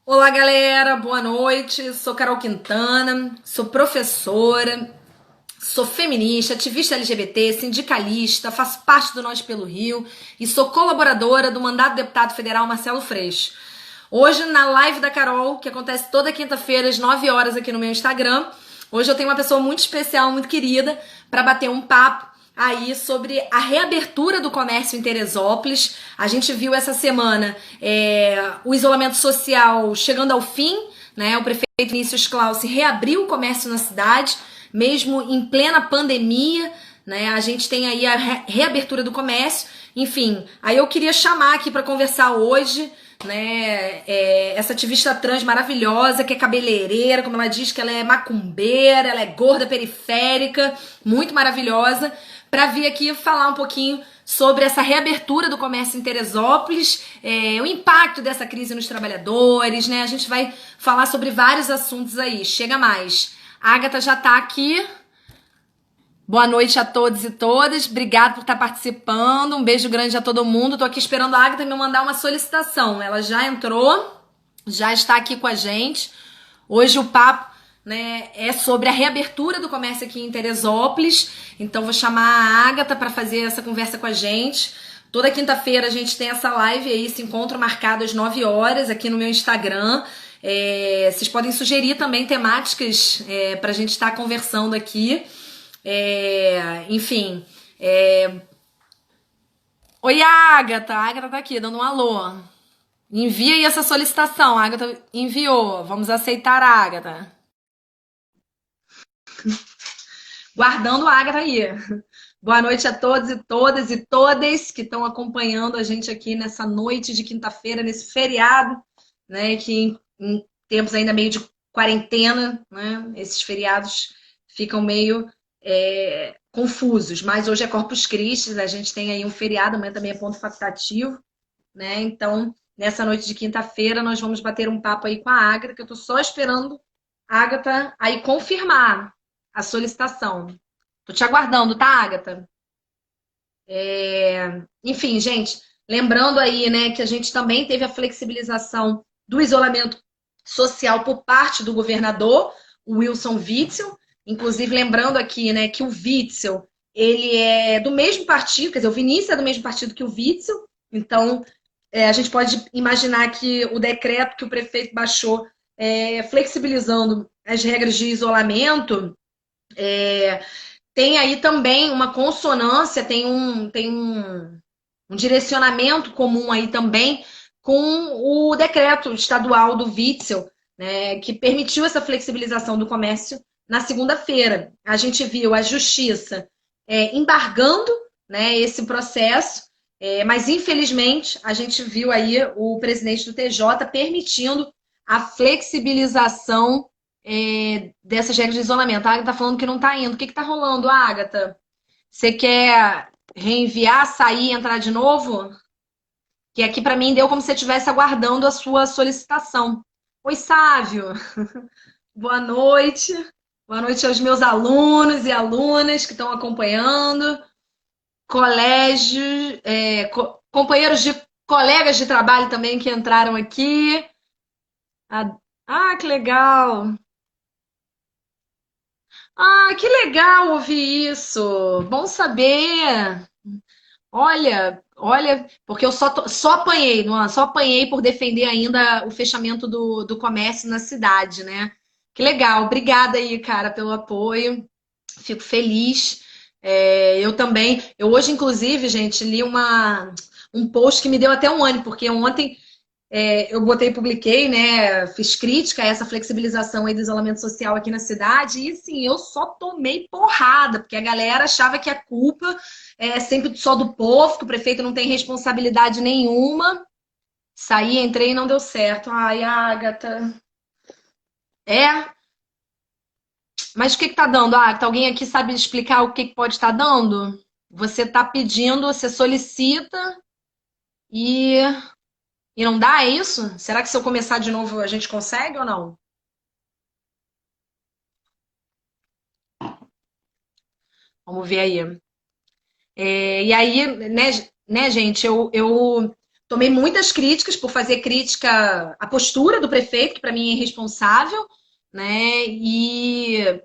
Olá, galera, boa noite. Sou Carol Quintana, sou professora, sou feminista, ativista LGBT, sindicalista, faço parte do Nós pelo Rio e sou colaboradora do mandato do deputado federal Marcelo Freixo. Hoje, na live da Carol, que acontece toda quinta-feira às 9 horas aqui no meu Instagram, hoje eu tenho uma pessoa muito especial, muito querida, para bater um papo aí sobre a reabertura do comércio em Teresópolis. A gente viu essa semana o isolamento social chegando ao fim, né? O prefeito Vinícius Claus reabriu o comércio na cidade, mesmo em plena pandemia, né? A gente tem aí a reabertura do comércio. Enfim, aí eu queria chamar aqui para conversar hoje, né, essa ativista trans maravilhosa, que é cabeleireira, como ela diz, que ela é macumbeira, ela é gorda periférica, muito maravilhosa, para vir aqui falar um pouquinho sobre essa reabertura do comércio em Teresópolis, o impacto dessa crise nos trabalhadores, né? A gente vai falar sobre vários assuntos aí. Chega mais. A Agatha já tá aqui. Boa noite a todos e todas. Obrigada por estar participando. Um beijo grande a todo mundo. Tô aqui esperando a Agatha me mandar uma solicitação. Ela já entrou, já está aqui com a gente. Hoje o papo, né, é sobre a reabertura do comércio aqui em Teresópolis. Então vou chamar a Agatha para fazer essa conversa com a gente. Toda quinta-feira a gente tem essa live aí, esse encontro marcado às 9 horas aqui no meu Instagram. Vocês podem sugerir também temáticas para a gente estar conversando aqui. Enfim. Oi, Agatha. A Agatha tá aqui, dando um alô. Envia aí essa solicitação. A Agatha enviou. Vamos aceitar a Agatha. Guardando a Agatha aí. Boa noite a todos e todas e todas que estão acompanhando a gente aqui nessa noite de quinta-feira, nesse feriado, né? Que em tempos ainda meio de quarentena, né? Esses feriados ficam meio confusos. Mas hoje é Corpus Christi, a gente tem aí um feriado, amanhã também é ponto facultativo, né? Então, nessa noite de quinta-feira, nós vamos bater um papo aí com a Agatha, que eu tô só esperando a Agatha aí confirmar a solicitação. Tô te aguardando, tá, Agatha? Enfim, gente, lembrando aí, né, que a gente também teve a flexibilização do isolamento social por parte do governador, o Wilson Witzel. Inclusive, lembrando aqui, né, que o Witzel, ele é do mesmo partido, quer dizer, o Vinícius é do mesmo partido que o Witzel. Então, a gente pode imaginar que o decreto que o prefeito baixou, flexibilizando as regras de isolamento, tem aí também uma consonância, tem um direcionamento comum aí também com o decreto estadual do Witzel, né, que permitiu essa flexibilização do comércio na segunda-feira. A gente viu a justiça embargando, né, esse processo, mas infelizmente a gente viu aí o presidente do TJ permitindo a flexibilização dessas regras de isolamento. A Agatha tá falando que não tá indo. O que que tá rolando, Agatha? Você quer reenviar, sair e entrar de novo? Que aqui para mim deu como se você estivesse aguardando a sua solicitação. Oi, Sávio. Boa noite. Boa noite aos meus alunos e alunas que estão acompanhando. Colégio, companheiros de colegas de trabalho também que entraram aqui. Que legal. Que legal ouvir isso. Bom saber. Olha, porque eu só apanhei, não, só apanhei por defender ainda o fechamento do comércio na cidade, né? Que legal, obrigada aí, cara, pelo apoio. Fico feliz. Eu também. Eu hoje, inclusive, gente, li um post que me deu até um ânimo, porque ontem eu publiquei, né? Fiz crítica a essa flexibilização aí do isolamento social aqui na cidade, e assim, eu só tomei porrada, porque a galera achava que a culpa é sempre só do povo, que o prefeito não tem responsabilidade nenhuma. Saí, entrei e não deu certo. Ai, Agatha. É? Mas o que que tá dando, Agatha? Alguém aqui sabe explicar o que que pode estar dando? Você tá pedindo, você solicita e, e não dá, é isso? Será que se eu começar de novo a gente consegue ou não? Vamos ver aí. E aí, né, gente, eu tomei muitas críticas por fazer crítica à postura do prefeito, que para mim é irresponsável, né? E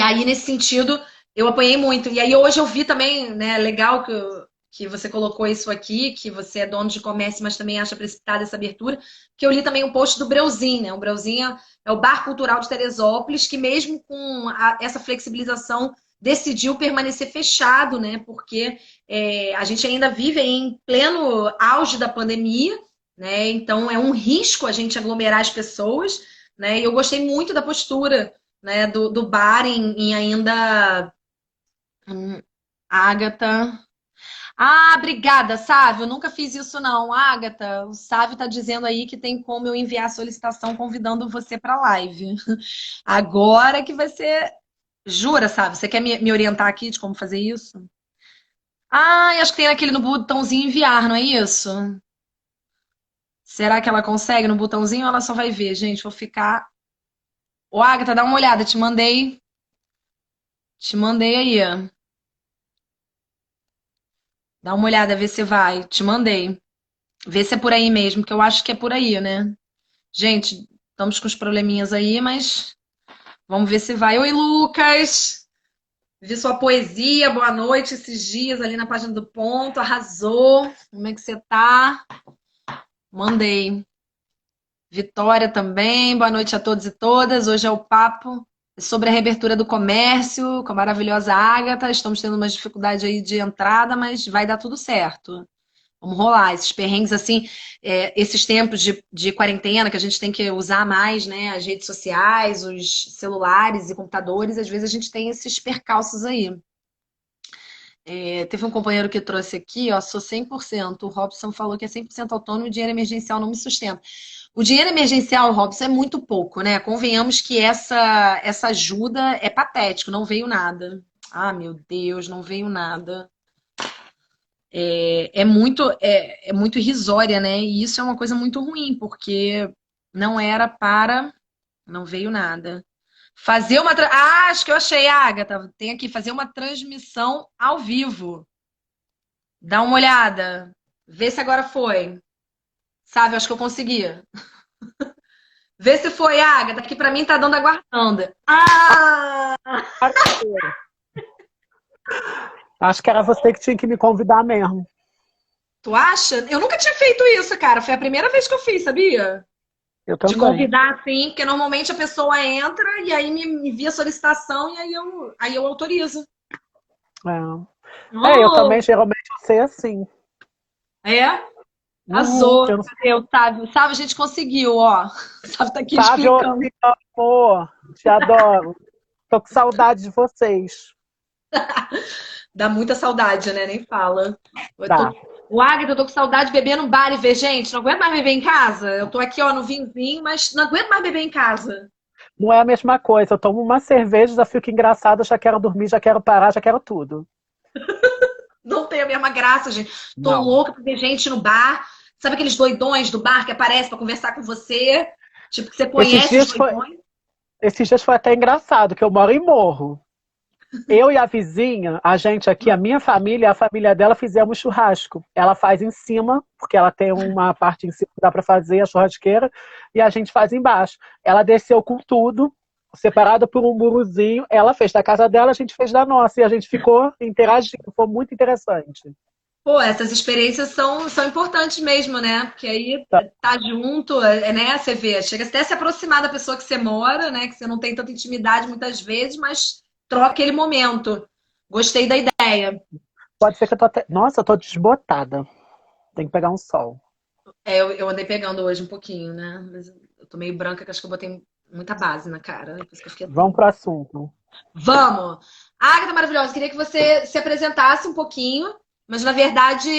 aí, nesse sentido, eu apanhei muito. E aí, hoje eu vi também, né? Legal que você colocou isso aqui, que você é dono de comércio, mas também acha precipitada essa abertura. Que eu li também um post do Breuzinho, né? O Breuzinho é o Bar Cultural de Teresópolis, que mesmo com essa flexibilização decidiu permanecer fechado, né? Porque a gente ainda vive em pleno auge da pandemia, né? Então é um risco a gente aglomerar as pessoas, né? E eu gostei muito da postura, né, do bar em ainda. Ágata. Ah, obrigada, Sávio. Eu nunca fiz isso, não. Ágata, o Sávio está dizendo aí que tem como eu enviar a solicitação convidando você para a live. Agora que vai ser. Jura, Sávio? Você quer me orientar aqui de como fazer isso? Ah, acho que tem aquele no botãozinho enviar, não é isso? Será que ela consegue no botãozinho ou ela só vai ver? Gente, vou ficar. Ô, Agatha, dá uma olhada. Te mandei. Te mandei aí. Dá uma olhada, vê se vai. Te mandei. Vê se é por aí mesmo, que eu acho que é por aí, né? Gente, estamos com os probleminhas aí, mas vamos ver se vai. Oi, Lucas! Vi sua poesia, boa noite esses dias ali na página do Ponto, arrasou. Como é que você tá? Mandei. Vitória também, boa noite a todos e todas. Hoje é o papo sobre a reabertura do comércio com a maravilhosa Ágata. Estamos tendo umas dificuldades aí de entrada, mas vai dar tudo certo. Vamos rolar esses perrengues assim, esses tempos de quarentena que a gente tem que usar mais, né? As redes sociais, os celulares e computadores, às vezes a gente tem esses percalços aí. Teve um companheiro que trouxe aqui, ó, sou 100%. O Robson falou que é 100% autônomo e dinheiro emergencial não me sustenta. O dinheiro emergencial, Robson, é muito pouco, né? Convenhamos que essa ajuda é patético, não veio nada. Ah, meu Deus, não veio nada. É muito irrisória, né? E isso é uma coisa muito ruim, porque não era para. Não veio nada. Fazer uma. Ah, acho que eu achei, Agatha. Tem aqui, fazer uma transmissão ao vivo. Dá uma olhada. Vê se agora foi. Sabe, acho que eu consegui. Vê se foi, Agatha, que pra mim tá dando aguardando. Ah! Acho que era você que tinha que me convidar mesmo. Tu acha? Eu nunca tinha feito isso, cara. Foi a primeira vez que eu fiz, sabia? Eu De também. convidar assim, porque normalmente a pessoa entra e aí me envia a solicitação e aí eu autorizo. Eu também Oh, geralmente eu sei assim. é? Uhum. Arrasou. Eu não Cadê o Otávio? Sabe, a gente conseguiu, ó. O Otávio tá aqui sabe, eu explicando. te amo, te adoro. Tô com saudade de vocês. Dá muita saudade, né? Nem fala. Tá. O Agatha, eu tô com saudade de beber no bar e ver gente. Não aguento mais beber em casa. Eu tô aqui, ó, no vinhozinho, mas não aguento mais beber em casa. Não é a mesma coisa. Eu tomo uma cerveja, já fico engraçada, já quero dormir, já quero parar, já quero tudo. Não tem a mesma graça, gente. Tô Não. louca pra ver gente no bar. Sabe aqueles doidões do bar que aparecem pra conversar com você? Tipo, que você Esses conhece os dias foi, doidões? esses dias foi até engraçado, que eu moro em morro. Eu e a vizinha, a gente aqui, a minha família e a família dela fizemos churrasco. Ela faz em cima, porque ela tem uma parte em cima que dá para fazer, a churrasqueira, e a gente faz embaixo. Ela desceu com tudo, separada por um murozinho. Ela fez da casa dela, a gente fez da nossa, e a gente ficou interagindo. Foi muito interessante. Pô, essas experiências são importantes mesmo, né? Porque aí Tá. tá junto, né? Você vê, chega até a se aproximar da pessoa que você mora, né? Que você não tem tanta intimidade muitas vezes, mas troca aquele momento. Gostei da ideia. Pode ser que eu tô até. Nossa, eu tô desbotada. Tem que pegar um sol. Eu andei pegando hoje um pouquinho, né? Mas eu tô meio branca, que acho que eu botei muita base na cara, depois que eu fiquei Vamos assim. pro assunto. Vamos! Agatha maravilhosa, queria que você se apresentasse um pouquinho, mas na verdade,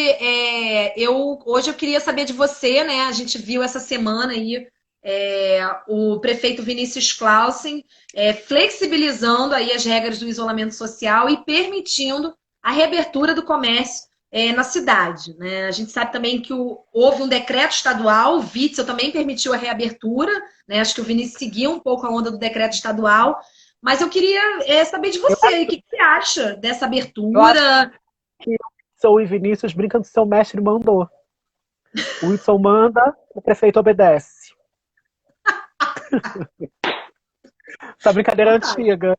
hoje eu queria saber de você, né? A gente viu essa semana aí o prefeito Vinícius Clausen flexibilizando aí as regras do isolamento social e permitindo a reabertura do comércio na cidade, né? A gente sabe também que houve um decreto estadual, o Witzel também permitiu a reabertura, né? Acho que o Vinícius seguiu um pouco a onda do decreto estadual, mas eu queria saber de Eu, você, o que você acha dessa eu acho abertura? que o Sou e Vinícius brincam de seu mestre mandou. O Wilson manda, o prefeito obedece. Essa brincadeira é Fantástico. antiga.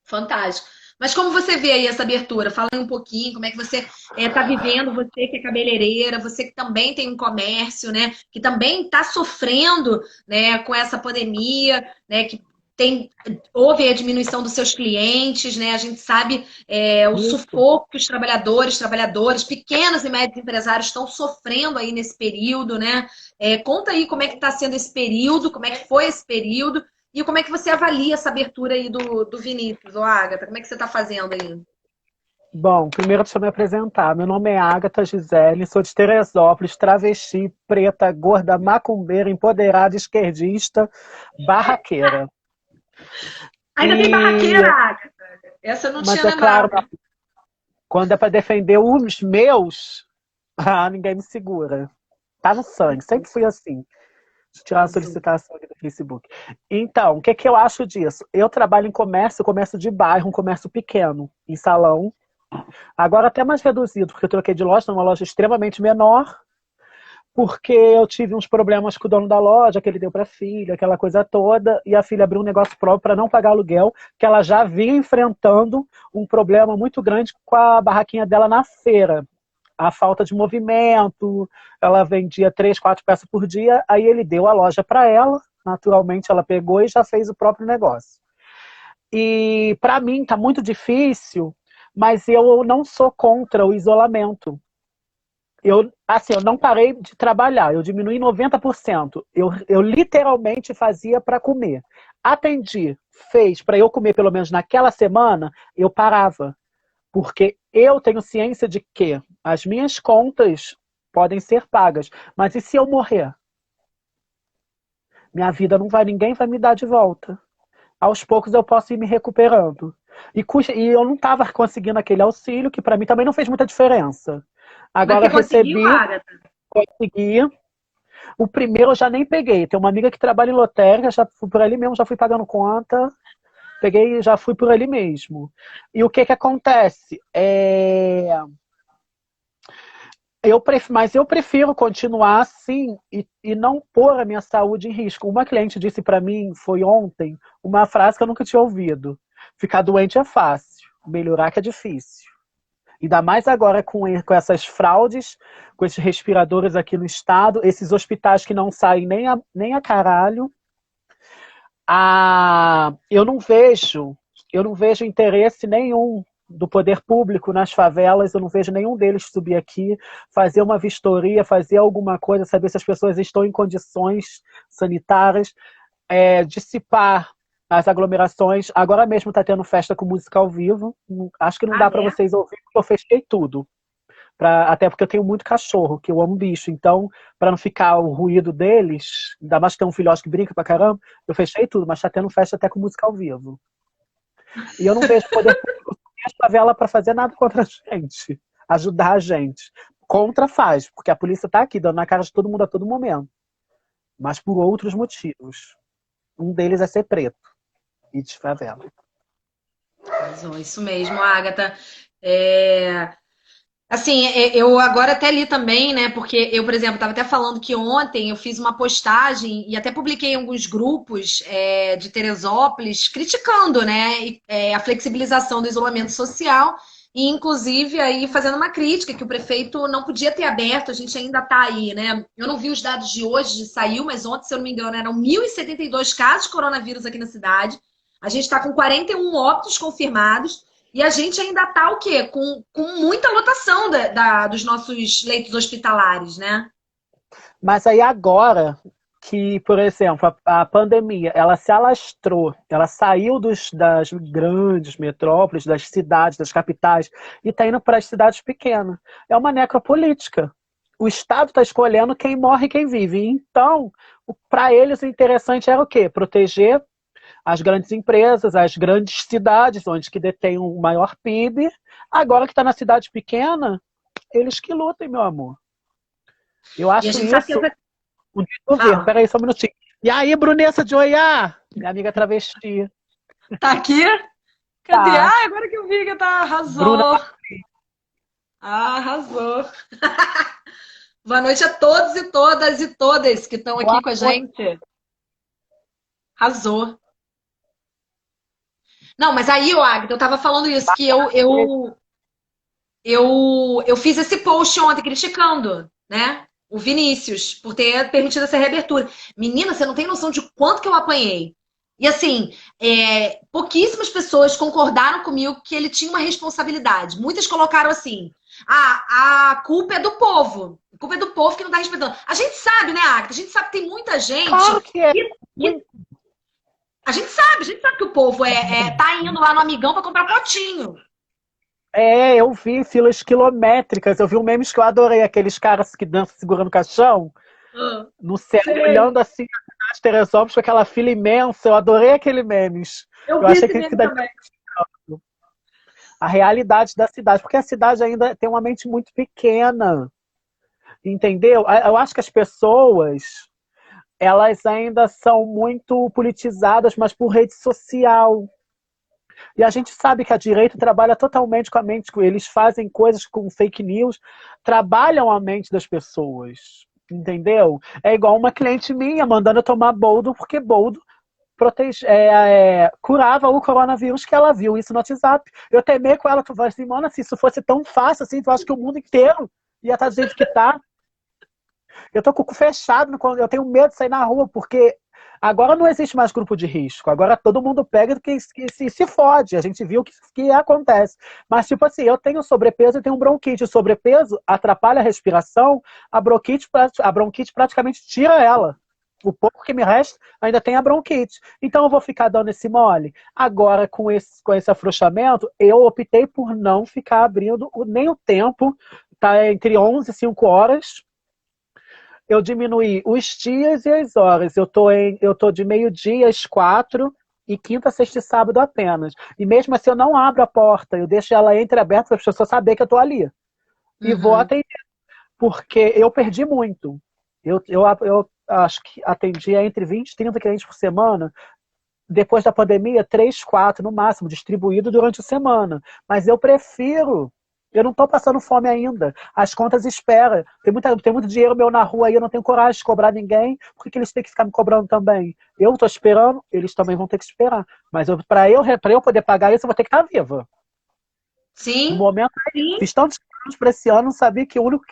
Fantástico. Mas como você vê aí essa abertura? Fala aí um pouquinho, como é que você está vivendo, você que é cabeleireira, você que também tem um comércio, né? Que também está sofrendo, né, com essa pandemia, né? Que houve a diminuição dos seus clientes, né? A gente sabe o Isso. sufoco que os trabalhadores, pequenos e médios empresários estão sofrendo aí nesse período, né? Conta aí como é que está sendo esse período, como é que foi esse período e como é que você avalia essa abertura aí do Vinícius, ô Agatha? Como é que você está fazendo aí? Bom, primeiro deixa eu me apresentar. Meu nome é Agatha Gisele, sou de Teresópolis, travesti, preta, gorda, macumbeira, empoderada, esquerdista, barraqueira. Ainda tem E, barraqueira, Agatha? Essa eu não mas tinha é claro, lembrado. quando é para defender os meus, ninguém me segura. Tá no sangue, sempre fui assim. Deixa eu tirar a Arrasou. solicitação aqui do Facebook. Então, o que que eu acho disso? Eu trabalho em comércio, comércio de bairro, um comércio pequeno, em salão. Agora até mais reduzido, porque eu troquei de loja, numa loja extremamente menor, porque eu tive uns problemas com o dono da loja, que ele deu para a filha, aquela coisa toda, e a filha abriu um negócio próprio para não pagar aluguel, que ela já vinha enfrentando um problema muito grande com a barraquinha dela na feira. A falta de movimento, ela vendia 3, 4 peças por dia, aí ele deu a loja para ela, naturalmente ela pegou e já fez o próprio negócio. E para mim está muito difícil, mas eu não sou contra o isolamento. Eu não parei de trabalhar, eu diminui 90%. Eu literalmente fazia para comer. Atendi, fez para eu comer pelo menos naquela semana, eu parava. Porque eu tenho ciência de que as minhas contas podem ser pagas, mas e se eu morrer? Minha vida não vai, ninguém vai me dar de volta. Aos poucos eu posso ir me recuperando. E eu não estava conseguindo aquele auxílio, que para mim também não fez muita diferença. Mas Agora você conseguiu, recebi, Agatha? consegui. O primeiro eu já nem peguei. Tem uma amiga que trabalha em lotérica, já fui por ali mesmo, já fui pagando conta. Peguei e já fui por ali mesmo. E o que que acontece? Mas eu prefiro continuar assim e não pôr a minha saúde em risco. Uma cliente disse para mim, foi ontem, uma frase que eu nunca tinha ouvido. Ficar doente é fácil, melhorar que é difícil. Ainda mais agora com essas fraudes, com esses respiradores aqui no estado, esses hospitais que não saem nem a caralho. Eu não vejo interesse nenhum do poder público nas favelas, eu não vejo nenhum deles subir aqui, fazer uma vistoria, fazer alguma coisa, saber se as pessoas estão em condições sanitárias, dissipar as aglomerações. Agora mesmo está tendo festa com música ao vivo, acho que não Ah, dá para é? vocês ouvir, porque eu fechei tudo. Até porque eu tenho muito cachorro, que eu amo bicho. Então, para não ficar o ruído deles, ainda mais que tem um filhote que brinca pra caramba, eu fechei tudo, mas tá tendo festa até com música ao vivo. E eu não vejo poder público a favela para fazer nada contra a gente, ajudar a gente. Contra faz, porque a polícia tá aqui, dando na cara de todo mundo a todo momento. Mas por outros motivos. Um deles é ser preto e de favela. Arrasou, isso mesmo, Agatha. É, Assim, eu agora até li também, né? Porque eu, por exemplo, estava até falando que ontem eu fiz uma postagem e até publiquei em alguns grupos de Teresópolis criticando, né, a flexibilização do isolamento social e, inclusive, aí fazendo uma crítica que o prefeito não podia ter aberto, a gente ainda está aí, né? Eu não vi os dados de hoje, saiu, mas ontem, se eu não me engano, eram 1.072 casos de coronavírus aqui na cidade. A gente está com 41 óbitos confirmados. E a gente ainda tá o quê? Com muita lotação dos nossos leitos hospitalares, né? Mas aí agora que, por exemplo, a pandemia, ela se alastrou, ela saiu das grandes metrópoles, das cidades, das capitais, e está indo para as cidades pequenas. É uma necropolítica. O Estado está escolhendo quem morre e quem vive. Então, para eles, o interessante era o quê? Proteger as grandes empresas, as grandes cidades, onde que detém o maior PIB. Agora que está na cidade pequena, eles que lutem, meu amor. Eu E a acho gente sabe que isso essa. um desgoverno. Fala. Peraí, só um minutinho. E aí, Brunessa de Oiá? Minha amiga travesti. Tá aqui? Cadê? Tá. Ah, agora que eu vi que tá. Bruna, Arrasou. Arrasou. Boa noite a todos e todas que estão aqui Boa com a noite. gente. Arrasou. Não, mas aí, ô Agatha, eu tava falando isso, que eu fiz esse post ontem criticando, né? O Vinícius, por ter permitido essa reabertura. Menina, você não tem noção de quanto que eu apanhei. E assim, pouquíssimas pessoas concordaram comigo que ele tinha uma responsabilidade. Muitas colocaram assim: ah, a culpa é do povo. A culpa é do povo que não tá respeitando. A gente sabe, né, Agatha? A gente sabe que tem muita gente Claro que é. que a gente sabe que o povo tá indo lá no Amigão para comprar potinho. Eu vi filas quilométricas. Eu vi um memes que eu adorei, aqueles caras que dançam segurando o caixão Ah, no céu, sei. olhando assim a cidade de Teresópolis com aquela fila imensa. Eu adorei aquele memes. Eu Eu vi achei esse que meme daí também. a realidade da cidade, porque a cidade ainda tem uma mente muito pequena, entendeu? Eu acho que as pessoas, elas ainda são muito politizadas, mas por rede social. E a gente sabe que a direita trabalha totalmente com a mente, eles fazem coisas com fake news, trabalham a mente das pessoas, entendeu? É igual uma cliente minha mandando eu tomar boldo, porque boldo curava o coronavírus que ela viu isso no WhatsApp. Eu temei com ela, tu vai assim, mano, se isso fosse tão fácil assim, tu acha que o mundo inteiro ia estar do jeito que tá? Eu tô com o cu fechado, eu tenho medo de sair na rua, porque agora não existe mais grupo de risco. Agora todo mundo pega e se fode. A gente viu que acontece. Mas, tipo assim, eu tenho sobrepeso e tenho bronquite. O sobrepeso atrapalha a respiração, a bronquite praticamente tira ela. O pouco que me resta ainda tem a bronquite. Então eu vou ficar dando esse mole. Agora, com esse afrouxamento, eu optei por não ficar abrindo nem o tempo. Tá entre 11 e 5 horas, eu diminuí os dias e as horas. Eu tô de meio-dia às 4 e quinta, sexta e sábado apenas. E mesmo assim eu não abro a porta, eu deixo ela entreaberta para as pessoas saberem que eu estou ali. E vou Uhum. atender, porque eu perdi muito. Eu acho que atendia entre 20 e 30 clientes por semana. Depois da pandemia, 3, 4 no máximo, distribuído durante a semana. Mas eu prefiro. Eu não estou passando fome ainda. As contas esperam. Tem muito dinheiro meu na rua aí, eu não tenho coragem de cobrar ninguém. Por que eles têm que ficar me cobrando também? Eu estou esperando, eles também vão ter que esperar. Mas para eu poder pagar isso, eu vou ter que estar viva. O Sim, momento é esse. sim. Fiz tantos planos para esse ano, não sabia que o único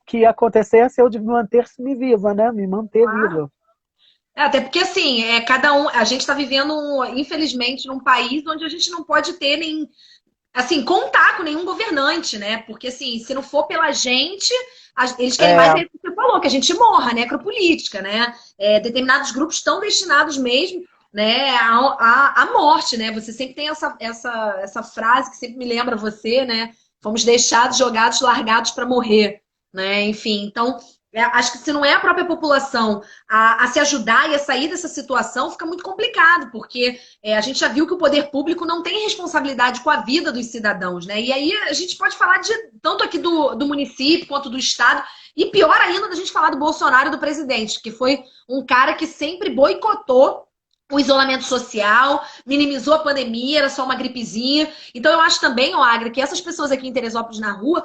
que ia acontecer ia ser eu de me manter-me viva, né? Me manter viva. Até porque assim, cada um, a gente está vivendo, infelizmente, num país onde a gente não pode ter nem, assim, contar com nenhum governante, né? Porque assim, se não for pela gente, eles querem mais É, é isso que você falou, que a gente morra, necropolítica, né? Determinados grupos estão destinados mesmo, né, à morte, né? Você sempre tem essa frase que sempre me lembra você, né? Fomos deixados, jogados, largados para morrer, né? Enfim, então acho que se não é a própria população a se ajudar e a sair dessa situação, fica muito complicado, porque a gente já viu que o poder público não tem responsabilidade com a vida dos cidadãos, né? E aí a gente pode falar de tanto aqui do município quanto do estado, e pior ainda da gente falar do Bolsonaro e do presidente, que foi um cara que sempre boicotou o isolamento social, minimizou a pandemia, era só uma gripezinha. Então eu acho também, ó, Agra, que essas pessoas aqui em Teresópolis na rua,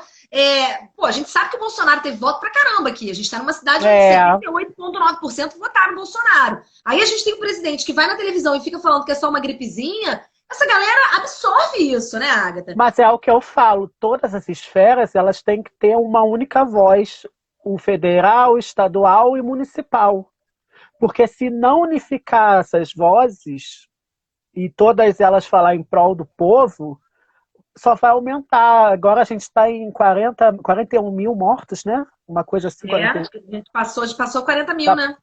pô, a gente sabe que o Bolsonaro teve voto pra caramba aqui. A gente tá numa cidade onde é, 78,9% votaram no Bolsonaro. Aí a gente tem um presidente que vai na televisão e fica falando que é só uma gripezinha. Essa galera absorve isso, né, Agatha? mas é o que eu falo, todas as esferas elas têm que ter uma única voz, o federal, o estadual e municipal. Porque se não unificar essas vozes e todas elas falar em prol do povo, só vai aumentar. Agora a gente está em 41 mil mortos, né? Uma coisa assim, A gente passou 40 mil, já, né?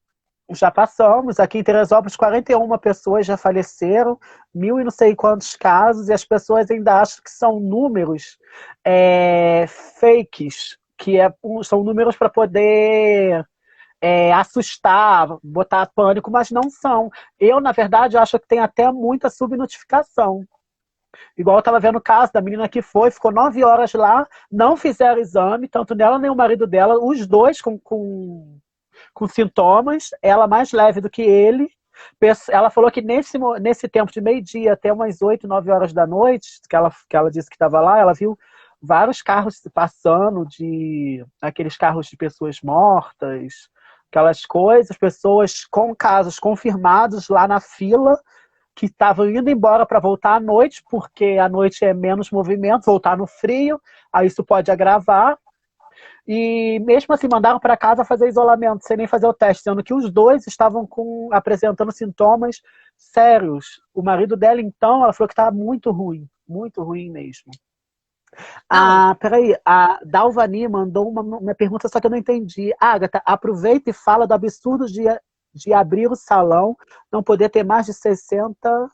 já passamos. Aqui em Teresópolis, 41 pessoas já faleceram, mil e não sei quantos casos, e as pessoas ainda acham que são números fakes, são números para poder assustar, botar pânico, mas não são. Eu, na verdade, acho que tem até muita subnotificação. Igual eu estava vendo o caso da menina que ficou 9 horas lá, não fizeram exame, tanto nela nem o marido dela, os dois com sintomas, ela mais leve do que ele. Ela falou que nesse tempo de meio-dia até umas 8, 9 horas da noite, que ela disse que estava lá, ela viu vários carros passando, aqueles carros de pessoas mortas, aquelas coisas, pessoas com casos confirmados lá na fila, que estavam indo embora para voltar à noite, porque à noite é menos movimento, voltar no frio, aí isso pode agravar. E mesmo assim mandaram para casa fazer isolamento, sem nem fazer o teste, sendo que os dois estavam apresentando sintomas sérios. O marido dela, então, ela falou que estava muito ruim mesmo. Não, Peraí, a Dalvani mandou uma pergunta, só que eu não entendi. Agatha, aproveita e fala do absurdo de abrir o salão, não poder ter mais de 60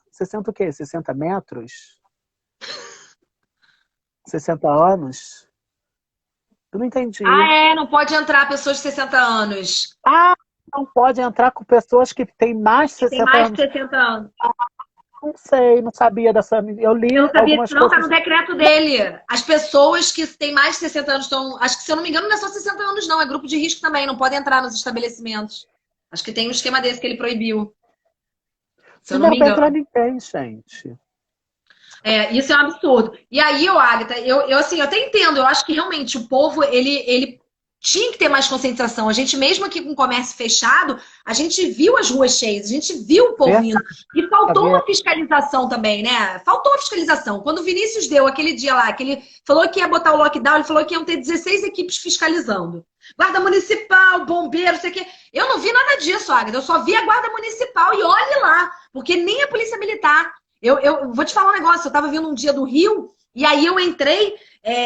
o quê? 60 metros? 60 anos? Eu não entendi. não pode entrar pessoas de 60 anos. Ah, não pode entrar com pessoas que têm mais de Que tem 60 mais de anos. 60 anos. Não sei, não sabia dessa. Eu Eu li não sabia algumas disso, não, tá no coisas. decreto dele. As pessoas que têm mais de 60 anos estão. Acho que, se eu não me engano, não é só 60 anos, não. É grupo de risco também, não pode entrar nos estabelecimentos. Acho que tem um esquema desse que ele proibiu, se eu não Não, me para entrar engano. ninguém, gente. Isso é um absurdo. E aí, Agatha, assim, eu até entendo, eu acho que realmente o povo, ele tinha que ter mais conscientização. A gente, mesmo aqui com o comércio fechado, a gente viu as ruas cheias, a gente viu o povo Verdade. indo. E faltou uma fiscalização também, né? Faltou uma fiscalização. Quando o Vinícius deu aquele dia lá, que ele falou que ia botar o lockdown, ele falou que iam ter 16 equipes fiscalizando. Guarda Municipal, bombeiro, sei o quê. Eu não vi nada disso, Agatha. Eu só vi a Guarda Municipal e olhe lá, porque nem a Polícia Militar. Eu vou te falar um negócio, eu tava vindo um dia do Rio, e aí eu entrei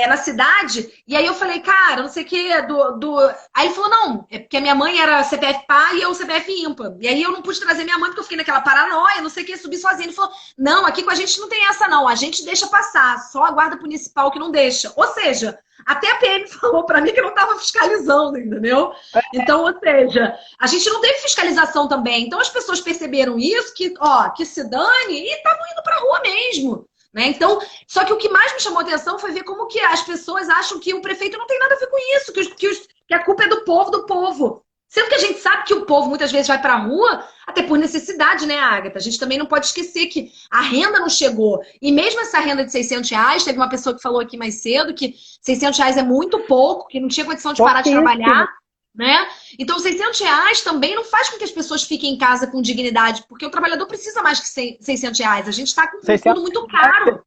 na cidade, e aí eu falei, cara, não sei o que, Aí ele falou, não, é porque a minha mãe era CPF par e eu CPF ímpar. E aí eu não pude trazer minha mãe, porque eu fiquei naquela paranoia, não sei o que, subi sozinha. Ele falou, não, aqui com a gente não tem essa não, a gente deixa passar, só a guarda municipal que não deixa. Ou seja, até a PM falou pra mim que não tava fiscalizando, entendeu? Então, ou seja, a gente não teve fiscalização também. Então as pessoas perceberam isso, que se dane, e estavam indo pra rua mesmo. Né? Então, só que o que mais me chamou a atenção foi ver como que as pessoas acham que o prefeito não tem nada a ver com isso, que a culpa é do povo. Sendo que a gente sabe que o povo muitas vezes vai para a rua, até por necessidade, né, Agatha? A gente também não pode esquecer que a renda não chegou. E mesmo essa renda de R$ 600, teve uma pessoa que falou aqui mais cedo que R$ 600 é muito pouco, que não tinha condição de parar de trabalhar. Né? Então, R$ 600 também não faz com que as pessoas fiquem em casa com dignidade, porque o trabalhador precisa mais que R$ 600. A gente está com tudo muito caro.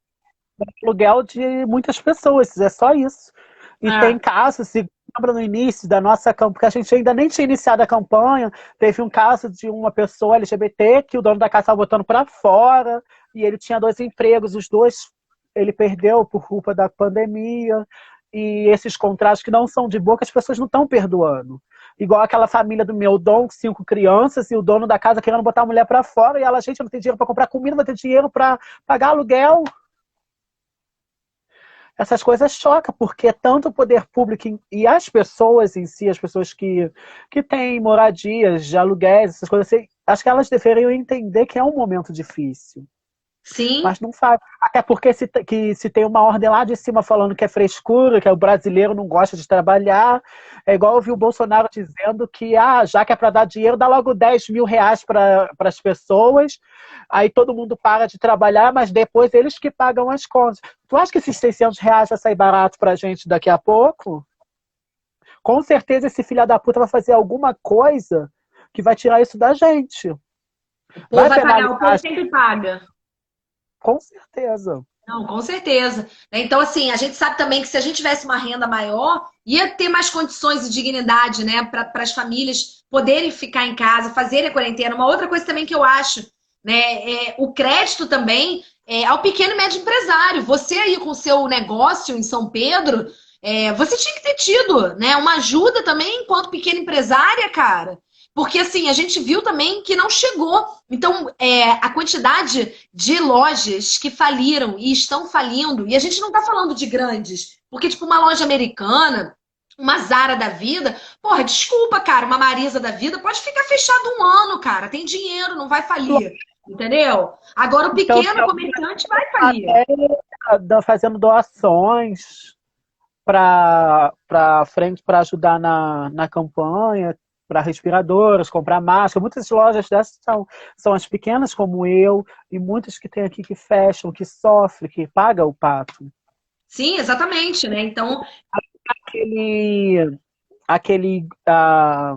Aluguel de muitas pessoas, é só isso. E tem casos, se lembra no início da nossa campanha, porque a gente ainda nem tinha iniciado a campanha, teve um caso de uma pessoa LGBT que o dono da casa estava botando para fora, e ele tinha 2 empregos, os 2 ele perdeu por culpa da pandemia. E esses contratos que não são de boa, que as pessoas não estão perdoando. Igual aquela família do meu dom, 5 crianças, e o dono da casa querendo botar a mulher para fora, e ela, gente, não tem dinheiro para comprar comida, não vai ter dinheiro para pagar aluguel. Essas coisas chocam, porque tanto o poder público e as pessoas em si, as pessoas que têm moradias de aluguéis, essas coisas assim, acho que elas deveriam entender que é um momento difícil. Sim. Mas não faz. Até porque se tem uma ordem lá de cima falando que é frescura, que o brasileiro não gosta de trabalhar, é igual eu vi o Bolsonaro dizendo que já que é para dar dinheiro, dá logo R$ 10.000 para as pessoas, aí todo mundo para de trabalhar, mas depois eles que pagam as contas. Tu acha que esses R$ 600 vai sair barato para a gente daqui a pouco? Com certeza esse filho da puta vai fazer alguma coisa que vai tirar isso da gente. O povo vai pagar, o povo penalizar. sempre paga. Com certeza. Não, com certeza. Então, assim, a gente sabe também que se a gente tivesse uma renda maior, ia ter mais condições e dignidade, né, para as poderem ficar em casa, fazerem a quarentena. Uma outra coisa também que eu acho, né, o crédito também ao pequeno e médio empresário. Você aí com o seu negócio em São Pedro, você tinha que ter tido, né, uma ajuda também enquanto pequena empresária, cara. Porque, assim, a gente viu também que não chegou. Então, a quantidade de lojas que faliram e estão falindo, e a gente não tá falando de grandes, porque, tipo, uma loja americana, uma Zara da vida, porra, desculpa, cara, uma Marisa da vida pode ficar fechado 1 ano, cara, tem dinheiro, não vai falir, entendeu? Agora o pequeno comerciante vai falir. Fazendo doações para frente, para ajudar na campanha, para respiradoras, comprar máscara. Muitas lojas dessas são as pequenas como eu, e muitas que tem aqui que fecham, que sofrem, que pagam o pato. Sim, exatamente, né? Então, Aquele, aquele, ah,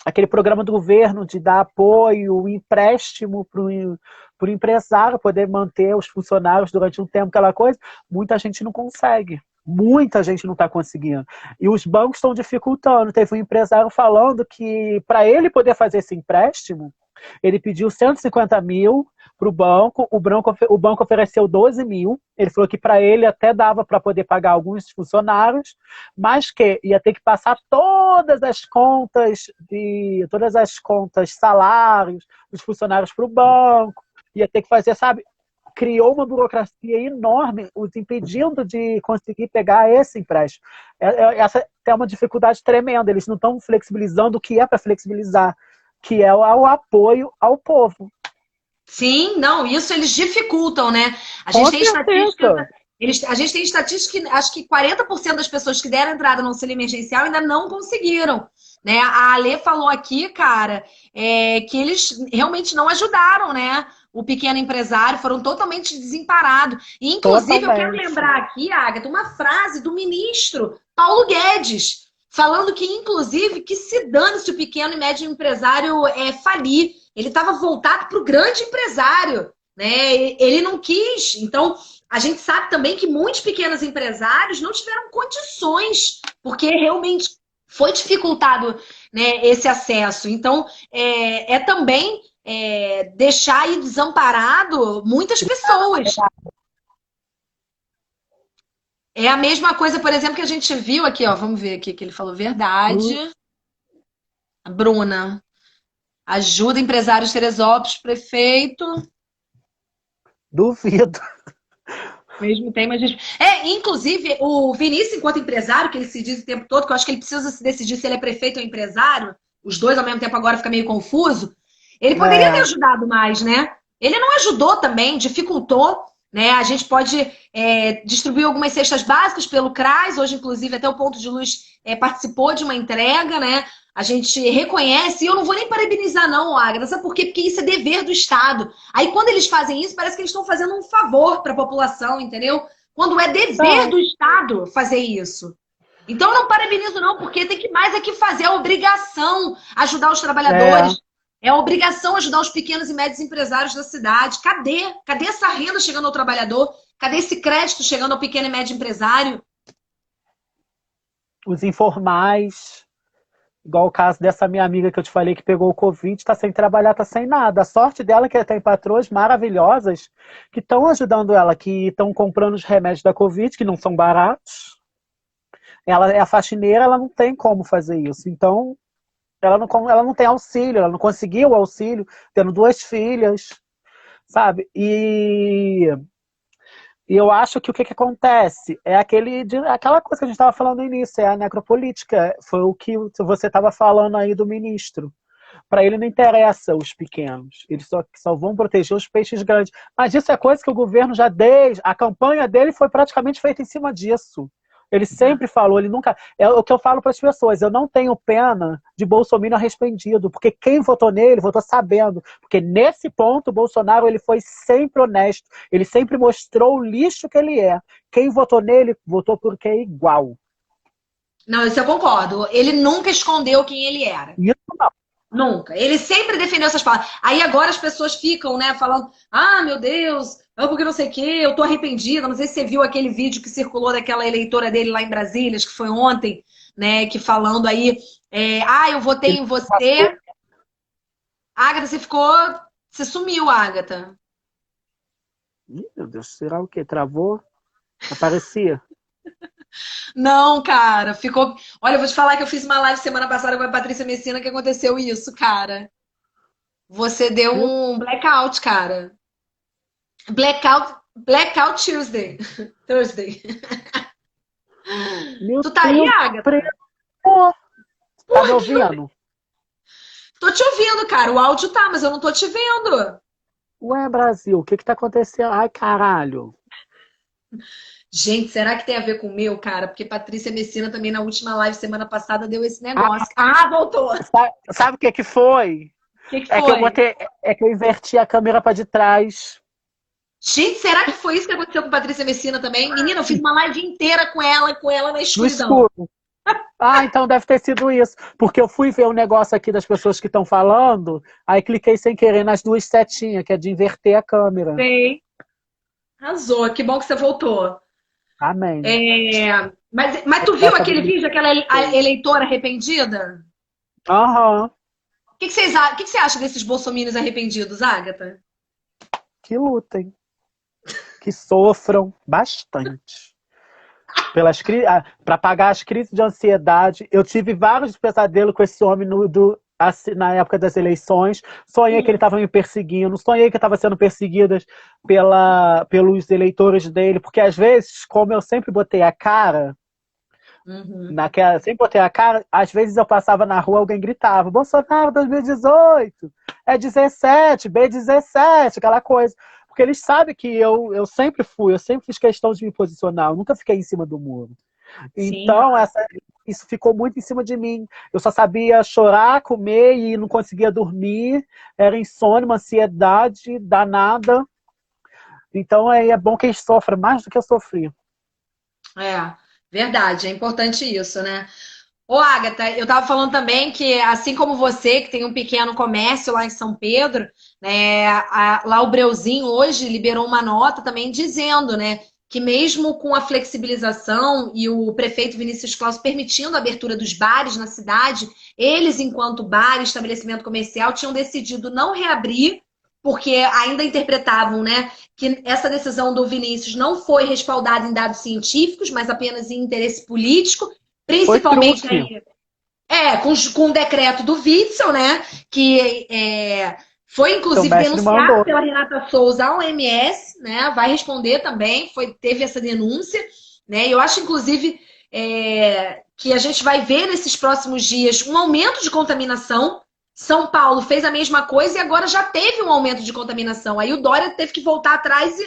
aquele programa do governo de dar apoio, empréstimo para o empresário poder manter os funcionários durante um tempo, aquela coisa, muita gente não consegue. Muita gente não está conseguindo. E os bancos estão dificultando. Teve um empresário falando que para ele poder fazer esse empréstimo, ele pediu 150 mil para o banco ofereceu 12 mil. Ele falou que para ele até dava para poder pagar alguns funcionários, mas que ia ter que passar todas as contas, salários dos funcionários para o banco, ia ter que fazer, sabe? Criou uma burocracia enorme, os impedindo de conseguir pegar esse empréstimo. Essa é uma dificuldade tremenda, eles não estão flexibilizando o que é para flexibilizar, que é o apoio ao povo. sim, não, isso eles dificultam, né? A Com gente tem estatísticas, certeza. a gente tem estatística que acho que 40% das pessoas que deram entrada no auxílio emergencial ainda não conseguiram, né? A Alê falou aqui, cara, que eles realmente não ajudaram, né? O pequeno empresário, foram totalmente desamparados. E, inclusive, eu quero Totalmente. lembrar aqui, Agatha, uma frase do ministro Paulo Guedes, falando que, inclusive, que se dane se o pequeno e médio empresário falir. Ele estava voltado para o grande empresário, né? Ele não quis. Então, a gente sabe também que muitos pequenos empresários não tiveram condições, porque realmente foi dificultado, né, esse acesso. Então, também deixar aí desamparado muitas pessoas. É a mesma coisa, por exemplo, que a gente viu aqui, ó. Vamos ver aqui que ele falou verdade. Bruna, ajuda empresários Teresópolis, prefeito. Duvido. Mesmo tem, mas. Inclusive, o Vinícius, enquanto empresário, que ele se diz o tempo todo, que eu acho que ele precisa se decidir se ele é prefeito ou empresário, os dois ao mesmo tempo agora fica meio confuso. Ele poderia ter É, ajudado mais, né? Ele não ajudou também, dificultou, né? A gente pode distribuir algumas cestas básicas pelo CRAS, hoje, inclusive, até o Ponto de Luz participou de uma entrega, né? A gente reconhece, e eu não vou nem parabenizar, não, Agra, sabe por quê? Porque isso é dever do Estado. Aí, quando eles fazem isso, parece que eles estão fazendo um favor para a população, entendeu? Quando é dever não, do Estado fazer isso. Então, eu não parabenizo, não, porque tem que mais é que fazer a obrigação ajudar os é, trabalhadores. É a obrigação ajudar os pequenos e médios empresários da cidade. Cadê? Cadê essa renda chegando ao trabalhador? Cadê esse crédito chegando ao pequeno e médio empresário? os informais, igual o caso dessa minha amiga que eu te falei que pegou o Covid, está sem trabalhar, está sem nada. A sorte dela é que ela tem patroas maravilhosas que estão ajudando ela, que estão comprando os remédios da Covid, que não são baratos. Ela é a faxineira, ela não tem como fazer isso. Então, ela não tem auxílio, ela não conseguiu o auxílio, tendo duas filhas, sabe? E eu acho que o que acontece é aquela coisa que a gente estava falando no início, é a necropolítica. Foi o que você estava falando aí do ministro. Para ele não interessa os pequenos, eles só vão proteger os peixes grandes. Mas isso é coisa que o governo já desde. A campanha dele foi praticamente feita em cima disso. Ele sempre falou, ele nunca. É o que eu falo para as pessoas, eu não tenho pena de Bolsonaro arrependido, porque quem votou nele votou sabendo. Porque nesse ponto, o Bolsonaro ele foi sempre honesto, ele sempre mostrou o lixo que ele é. Quem votou nele, votou porque é igual. Não, isso eu concordo. Ele nunca escondeu quem ele era. Isso não. Nunca. Ele sempre defendeu essas palavras. Aí agora as pessoas ficam, né, falando: ah, meu Deus, porque não sei o quê, eu tô arrependida. Não sei se você viu aquele vídeo que circulou daquela eleitora dele lá em Brasília, acho que foi ontem, né, que falando aí: eu votei Ele em passou. você. Agatha, você ficou. Você sumiu, Agatha. Ih, meu Deus, será o quê? Travou? Aparecia. Não, cara, ficou. Olha, eu vou te falar que eu fiz uma live semana passada com a Patrícia Messina que aconteceu isso, cara. Você deu Meu, um blackout, cara. Blackout Tuesday. Thursday. meu Tu tá aí, Deus, Agatha? preto. Tá me Por quê? ouvindo? Tô te ouvindo, cara. O áudio tá, mas eu não tô te vendo. Ué, Brasil, o que que tá acontecendo? Ai, caralho. Gente, será que tem a ver com o meu, cara? Porque Patrícia Messina também na última live semana passada deu esse Ah, negócio. Ah, voltou. O sabe o que que foi? que que É que eu foi? botei, é que eu inverti a câmera para de trás. Gente, será que foi isso que aconteceu com Patrícia Messina também? Menina, eu fiz uma live inteira com ela na No escuridão. escuro. Ah, então deve ter sido isso. Porque eu fui ver um negócio aqui das pessoas que estão falando, aí cliquei sem querer nas duas setinhas, que é de inverter a câmera. Sei. Arrasou, que bom que você voltou. Amém. Mas tu viu Essa aquele menina. vídeo, aquela eleitora arrependida? Aham, O que que você acha desses bolsominions arrependidos, Agatha? que lutem, que sofram bastante. Para pagar as crises de ansiedade. Eu tive vários pesadelos com esse homem na época das eleições. Sonhei que ele estava me perseguindo, sonhei que eu estava sendo perseguida pelos eleitores dele, porque às vezes, como eu sempre botei a cara, Uhum. sempre botei a cara, às vezes eu passava na rua, alguém gritava, Bolsonaro 2018, é 17, B17, aquela coisa. Porque eles sabem que eu sempre fiz questão de me posicionar, eu nunca fiquei em cima do muro. Sim. Então, isso ficou muito em cima de mim. Eu só sabia chorar, comer e não conseguia dormir. Era insônia, uma ansiedade danada. Então, é bom que eles sofram mais do que eu sofri. É, verdade, é importante isso, né? Ô, Agatha, eu tava falando também que, assim como você, que tem um pequeno comércio lá em São Pedro, né, lá o Breuzinho hoje liberou uma nota também dizendo, né, que mesmo com a flexibilização e o prefeito Vinícius Claus permitindo a abertura dos bares na cidade, eles, enquanto bar e estabelecimento comercial, tinham decidido não reabrir, porque ainda interpretavam, né, que essa decisão do Vinícius não foi respaldada em dados científicos, mas apenas em interesse político, Foi principalmente truque. aí, com o decreto do Witzel, né? Que foi Seu inclusive mestre denunciado mandou. pela Renata Souza ao OMS, né? Vai responder também, teve essa denúncia, né? E eu acho, inclusive, que a gente vai ver nesses próximos dias um aumento de contaminação. São Paulo fez a mesma coisa e agora já teve um aumento de contaminação. Aí o Dória teve que voltar atrás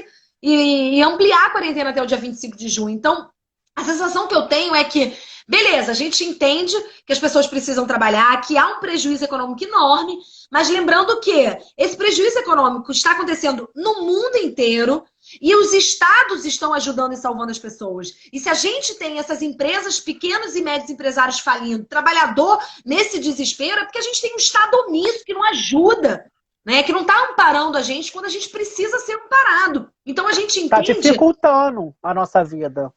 e ampliar a quarentena até o dia 25 de junho. Então, a sensação que eu tenho é que, beleza, a gente entende que as pessoas precisam trabalhar, que há um prejuízo econômico enorme, mas lembrando que esse prejuízo econômico está acontecendo no mundo inteiro e os estados estão ajudando e salvando as pessoas. E se a gente tem essas empresas, pequenos e médios empresários falindo, trabalhador nesse desespero, é porque a gente tem um estado omisso que não ajuda, né? Que não está amparando a gente quando a gente precisa ser amparado. Então a gente Está entende. dificultando a nossa vida.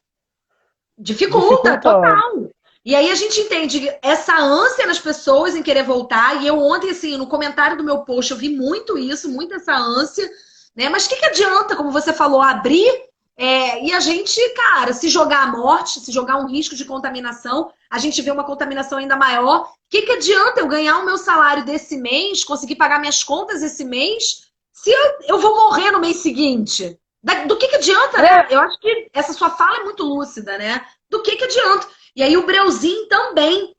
Dificulta, Dificultando. total. E aí a gente entende essa ânsia nas pessoas em querer voltar. E eu ontem, assim, no comentário do meu post, eu vi muito isso, muito essa ânsia, né? Mas o que adianta, como você falou, abrir e a gente, cara, se jogar a morte, se jogar um risco de contaminação, a gente vê uma contaminação ainda maior. O que adianta eu ganhar o meu salário desse mês, conseguir pagar minhas contas esse mês, se eu vou morrer no mês seguinte? Do que adianta, né? Eu acho que essa sua fala é muito lúcida, né? Do que adianta? E aí o Breuzinho também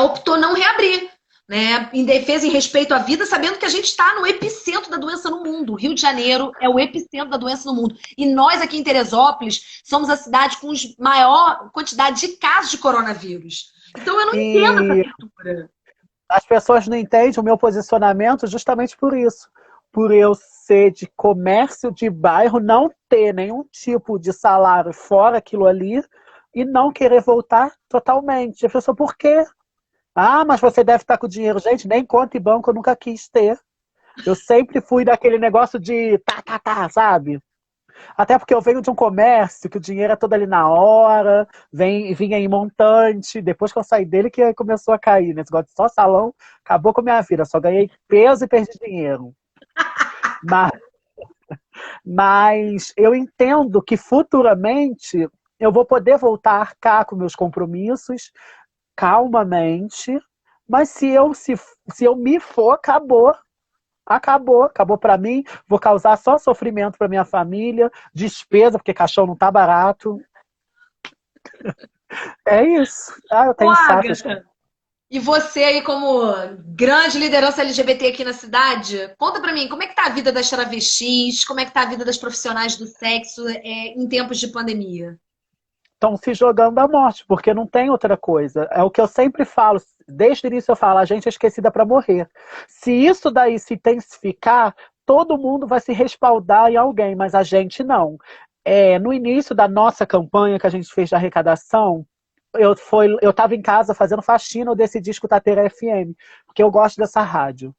optou não reabrir, né? Em defesa, em respeito à vida, sabendo que a gente está no epicentro da doença no mundo. O Rio de Janeiro é o epicentro da doença no mundo. E nós aqui em Teresópolis somos a cidade com maior quantidade de casos de coronavírus. Então eu não entendo essa E abertura. as pessoas não entendem o meu posicionamento justamente por isso. Por eu ser de comércio de bairro, não ter nenhum tipo de salário fora aquilo ali e não querer voltar totalmente. A pessoa, por quê? Ah, mas você deve estar com dinheiro. Gente, nem conta em banco eu nunca quis ter. Eu sempre fui daquele negócio de tá, sabe? Até porque eu venho de um comércio que o dinheiro é todo ali na hora, vinha em montante. Depois que eu saí dele, que começou a cair. Né? Esse negócio de só salão acabou com a minha vida. Só ganhei peso e perdi dinheiro. Mas, mas eu entendo que futuramente eu vou poder voltar a arcar com meus compromissos calmamente. Mas se eu me for, acabou. Acabou para mim. Vou causar só sofrimento para minha família, despesa, porque caixão não tá barato. É isso. Ah, eu Ô, tenho saco. Agatha, e você aí como grande liderança LGBT aqui na cidade, conta pra mim, como é que tá a vida das travestis, como é que tá a vida das profissionais do sexo em tempos de pandemia? Estão se jogando à morte, porque não tem outra coisa. É o que eu sempre falo, desde o início eu falo, a gente é esquecida para morrer. Se isso daí se intensificar, todo mundo vai se respaldar em alguém, mas a gente não. No início da nossa campanha que a gente fez de arrecadação, eu estava em casa fazendo faxina, eu decidi escutar Terra FM, porque eu gosto dessa rádio.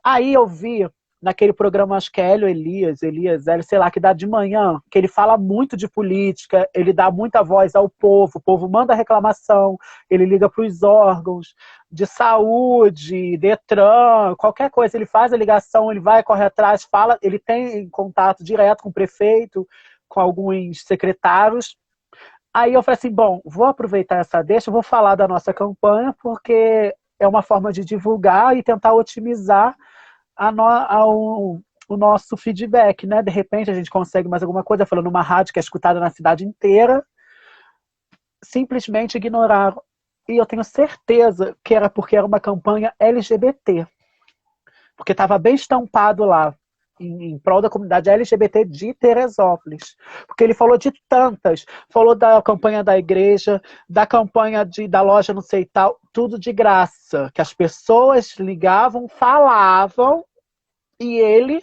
Aí eu vi naquele programa, acho que é Hélio Elias, sei lá, que dá de manhã, que ele fala muito de política, ele dá muita voz ao povo, o povo manda reclamação, ele liga para os órgãos de saúde, Detran, qualquer coisa, ele faz a ligação, ele vai, corre atrás, fala, ele tem contato direto com o prefeito, com alguns secretários. Aí eu falei assim, bom, vou aproveitar essa deixa, vou falar da nossa campanha, porque é uma forma de divulgar e tentar otimizar o nosso feedback, né? De repente a gente consegue mais alguma coisa, falando numa rádio que é escutada na cidade inteira, simplesmente ignoraram. E eu tenho certeza que era porque era uma campanha LGBT, porque estava bem estampado lá, em prol da comunidade LGBT de Teresópolis. Porque ele falou de tantas, falou da campanha da igreja, da campanha da loja não sei tal, tudo de graça, que as pessoas ligavam, falavam, e ele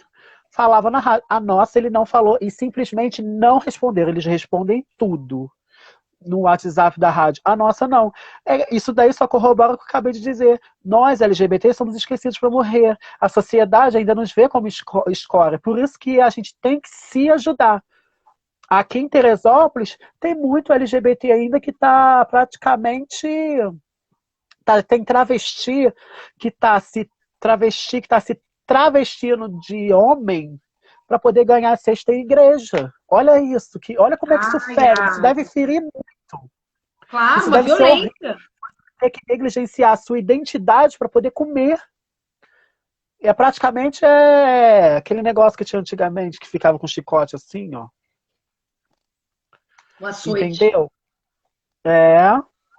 falava na rádio. A nossa ele não falou, e simplesmente não responderam, eles respondem tudo no WhatsApp da rádio. A nossa não. Isso daí só corrobora o que eu acabei de dizer. Nós, LGBT, somos esquecidos para morrer. A sociedade ainda nos vê como escória. Por isso que a gente tem que se ajudar. Aqui em Teresópolis, tem muito LGBT ainda que está praticamente... tem travesti que está se travestindo de homem para poder ganhar a cesta em igreja. Olha isso, olha como é que isso fere. Isso deve ferir muito. Claro, isso uma deve violência. Ter que negligenciar a sua identidade para poder comer. Praticamente aquele negócio que tinha antigamente, que ficava com chicote assim, ó. Um açoite. Entendeu?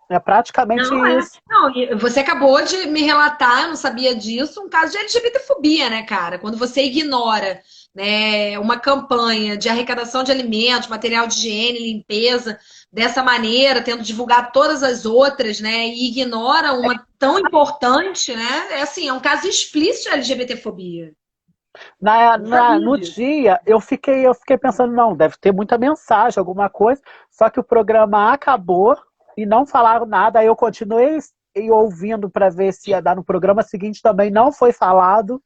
É praticamente isso. Não, você acabou de me relatar, eu não sabia disso, um caso de LGBTfobia, né, cara? Quando você ignora, né, uma campanha de arrecadação de alimentos, material de higiene, limpeza, dessa maneira, tendo divulgado todas as outras, né, e ignora uma tão importante, né? É assim, é um caso explícito de LGBTfobia. No dia, eu fiquei pensando, não, deve ter muita mensagem, alguma coisa, só que o programa acabou e não falaram nada, aí eu continuei ouvindo para ver se ia dar no programa seguinte, também não foi falado,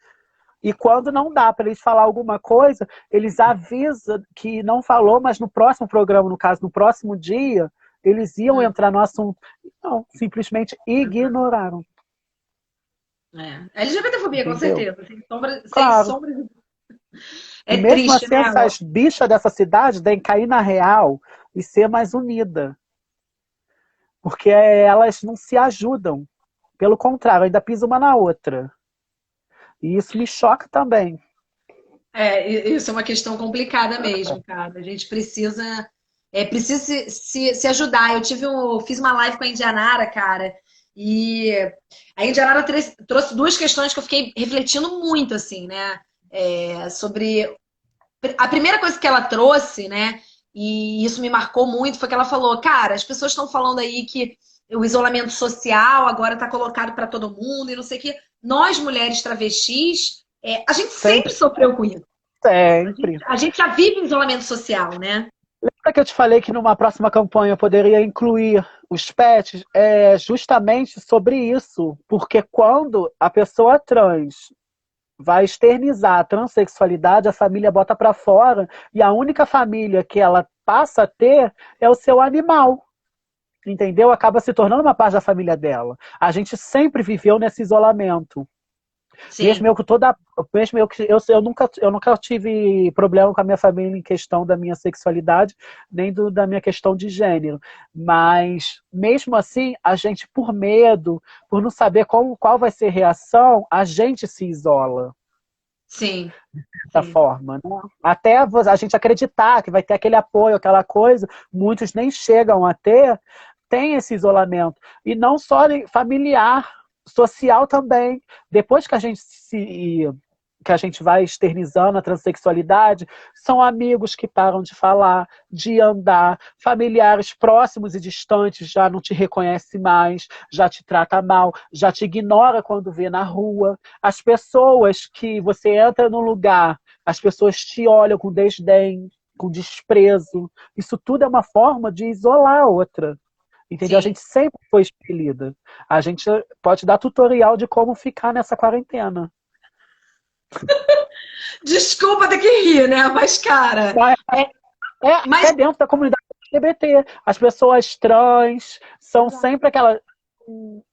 e quando não dá para eles falar alguma coisa, eles avisam que não falou, mas no próximo programa, no caso, no próximo dia, eles iam entrar no assunto. Não, simplesmente ignoraram. LGBTfobia, entendeu? Com certeza. Sem sombra, claro. sem sombra de... E mesmo triste, assim, né? Essas bichas dessa cidade devem cair na real e ser mais unida. Porque elas não se ajudam. Pelo contrário, ainda pisam uma na outra. E isso me choca também. Isso é uma questão complicada mesmo, cara. A gente precisa se ajudar. Fiz uma live com a Indianara, cara, e a Indianara trouxe duas questões que eu fiquei refletindo muito, assim, né? Sobre a primeira coisa que ela trouxe, né? E isso me marcou muito, foi que ela falou, cara, as pessoas estão falando aí que o isolamento social agora está colocado para todo mundo e não sei o quê. Nós, mulheres travestis, a gente sempre sofreu com isso. Sempre. A gente já vive em isolamento social, né? Lembra que eu te falei que numa próxima campanha eu poderia incluir os pets? É justamente sobre isso. Porque quando a pessoa trans vai externizar a transexualidade, a família bota para fora e a única família que ela passa a ter é o seu animal. Entendeu? Acaba se tornando uma parte da família dela. A gente sempre viveu nesse isolamento. Sim. Mesmo eu nunca tive problema com a minha família em questão da minha sexualidade, nem da minha questão de gênero. Mas, mesmo assim, a gente, por medo, por não saber qual vai ser a reação, a gente se isola. Sim. Dessa forma, né? Até a gente acreditar que vai ter aquele apoio, aquela coisa, muitos nem chegam a ter, tem esse isolamento. E não só familiar, social também. Depois que a gente que a gente vai externizando a transexualidade, são amigos que param de falar, de andar, familiares próximos e distantes já não te reconhecem mais, já te trata mal, já te ignora quando vê na rua. As pessoas que você entra num lugar, as pessoas te olham com desdém, com desprezo. Isso tudo é uma forma de isolar a outra. Entendeu? A Sim. gente sempre foi expelida. A gente pode dar tutorial de como ficar nessa quarentena. Desculpa ter que rir, né? Mas, cara. Até Mas. dentro da comunidade LGBT. As pessoas trans são sempre aquelas.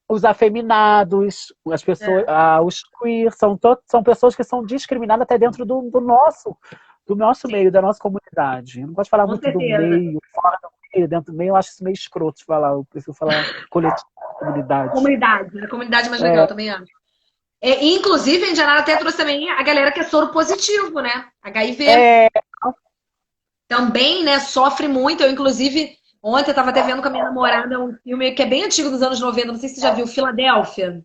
Os afeminados, as pessoas, os queer, são pessoas que são discriminadas até dentro do nosso meio, da nossa comunidade. Eu não gosto de falar Com muito do certeza. meio, fora do meio, dentro do meio, eu acho isso meio escroto de falar. Eu prefiro falar coletivo, comunidade. Comunidade, né? Comunidade mais legal, também acho. E, inclusive, a Indianara até trouxe também a galera que é soro positivo, né? HIV. Também, né, sofre muito. Eu, inclusive, ontem eu tava até vendo com a minha namorada um filme que é bem antigo dos anos 90, não sei se você já viu, Filadélfia,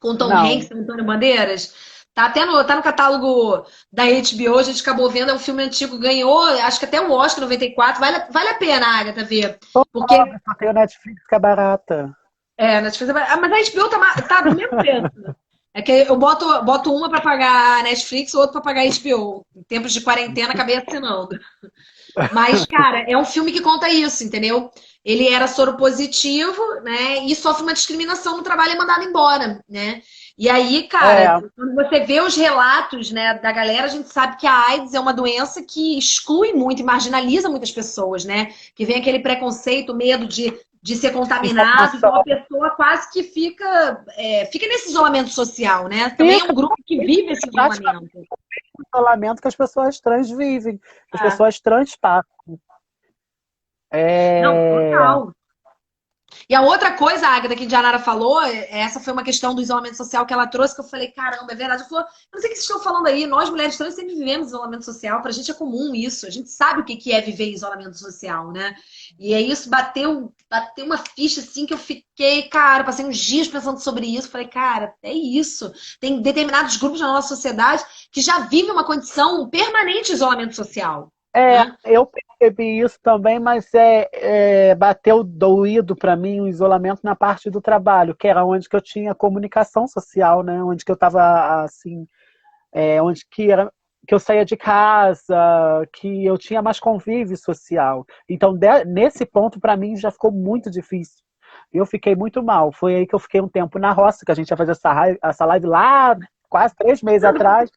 com Tom Não. Hanks e Antônio Bandeiras. Tá no catálogo da HBO, a gente acabou vendo, é um filme antigo, ganhou, acho que até o Oscar 94. Vale a pena, Agatha, ver. Porque, Só tem o Netflix que é barata. Netflix, mas a HBO tá do mesmo preço. É que eu boto uma pra pagar a Netflix, outra pra pagar a HBO. Em tempos de quarentena, acabei assinando. Mas, cara, é um filme que conta isso, entendeu? Ele era soro positivo, né? E sofre uma discriminação no trabalho e é mandado embora, né? E aí, cara, quando você vê os relatos, né, da galera, a gente sabe que a AIDS é uma doença que exclui muito e marginaliza muitas pessoas, né? Que vem aquele preconceito, medo de ser contaminado, então a pessoa quase que fica nesse isolamento social, né? Também é um grupo que vive esse isolamento. O isolamento que as pessoas trans vivem, que as pessoas trans passam. Não, total. E a outra coisa, Agatha, que a Janara falou, essa foi uma questão do isolamento social que ela trouxe, que eu falei, caramba, é verdade. Ela falou, eu não sei o que vocês estão falando aí, nós mulheres trans sempre vivemos isolamento social, pra gente é comum isso, a gente sabe o que é viver isolamento social, né? E é isso, bateu uma ficha assim que eu fiquei, cara, passei uns dias pensando sobre isso, falei, cara, é isso. Tem determinados grupos na nossa sociedade que já vivem uma condição permanente de isolamento social. Né? Eu percebi isso também, mas bateu doído para mim o isolamento na parte do trabalho, que era onde que eu tinha comunicação social, né? Onde que eu estava assim, onde que eu saía de casa, que eu tinha mais convívio social. Então, nesse ponto, para mim, já ficou muito difícil. Eu fiquei muito mal. Foi aí que eu fiquei um tempo na roça, que a gente ia fazer essa live lá, quase 3 meses atrás.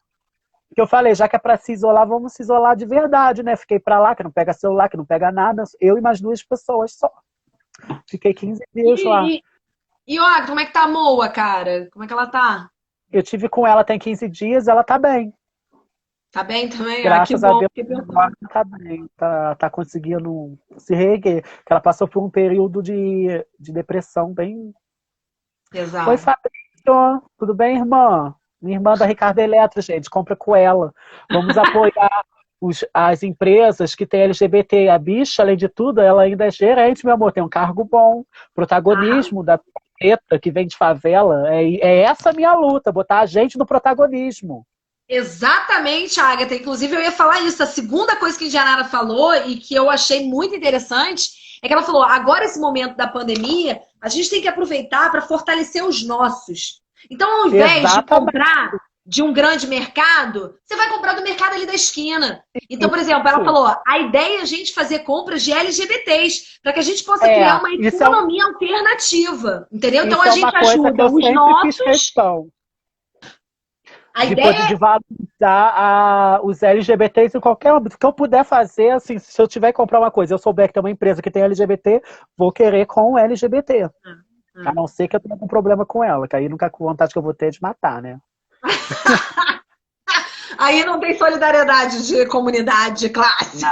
Que eu falei, já que é para se isolar, vamos se isolar de verdade, né? Fiquei para lá, que não pega celular, que não pega nada. Eu e mais 2 pessoas só. Fiquei 15 dias lá. E olha, como é que tá a Moa, cara? Como é que ela tá? Eu tive com ela tem 15 dias, ela tá bem. Tá bem também? Graças a Deus, que bom. agora tá bem. Tá conseguindo se reerguer. Que ela passou por um período de depressão bem... Exato. Oi, Fabrício. Tudo bem, irmã? Minha irmã da Ricardo Eletro, gente. Compra com ela. Vamos apoiar as empresas que têm LGBT. A bicha, além de tudo, ela ainda é gerente, meu amor. Tem um cargo bom. Protagonismo da preta que vem de favela. É essa a minha luta, botar a gente no protagonismo. Exatamente, Agatha. Inclusive, eu ia falar isso. A segunda coisa que a Janara falou e que eu achei muito interessante é que ela falou, agora esse momento da pandemia, a gente tem que aproveitar para fortalecer os nossos. Então, ao invés de comprar de um grande mercado, você vai comprar do mercado ali da esquina. Então, por exemplo, ela falou, a ideia é a gente fazer compras de LGBTs, para que a gente possa criar uma economia alternativa. Entendeu? Então, a gente ajuda os nossos... A ideia de valorizar os LGBTs em qualquer âmbito. O que eu puder fazer, assim, se eu tiver que comprar uma coisa, eu souber que tem uma empresa que tem LGBT, vou querer com LGBT. A não ser que eu tenha algum problema com ela, que aí nunca com vontade que eu vou ter de matar, né? Aí não tem solidariedade de comunidade, de classe.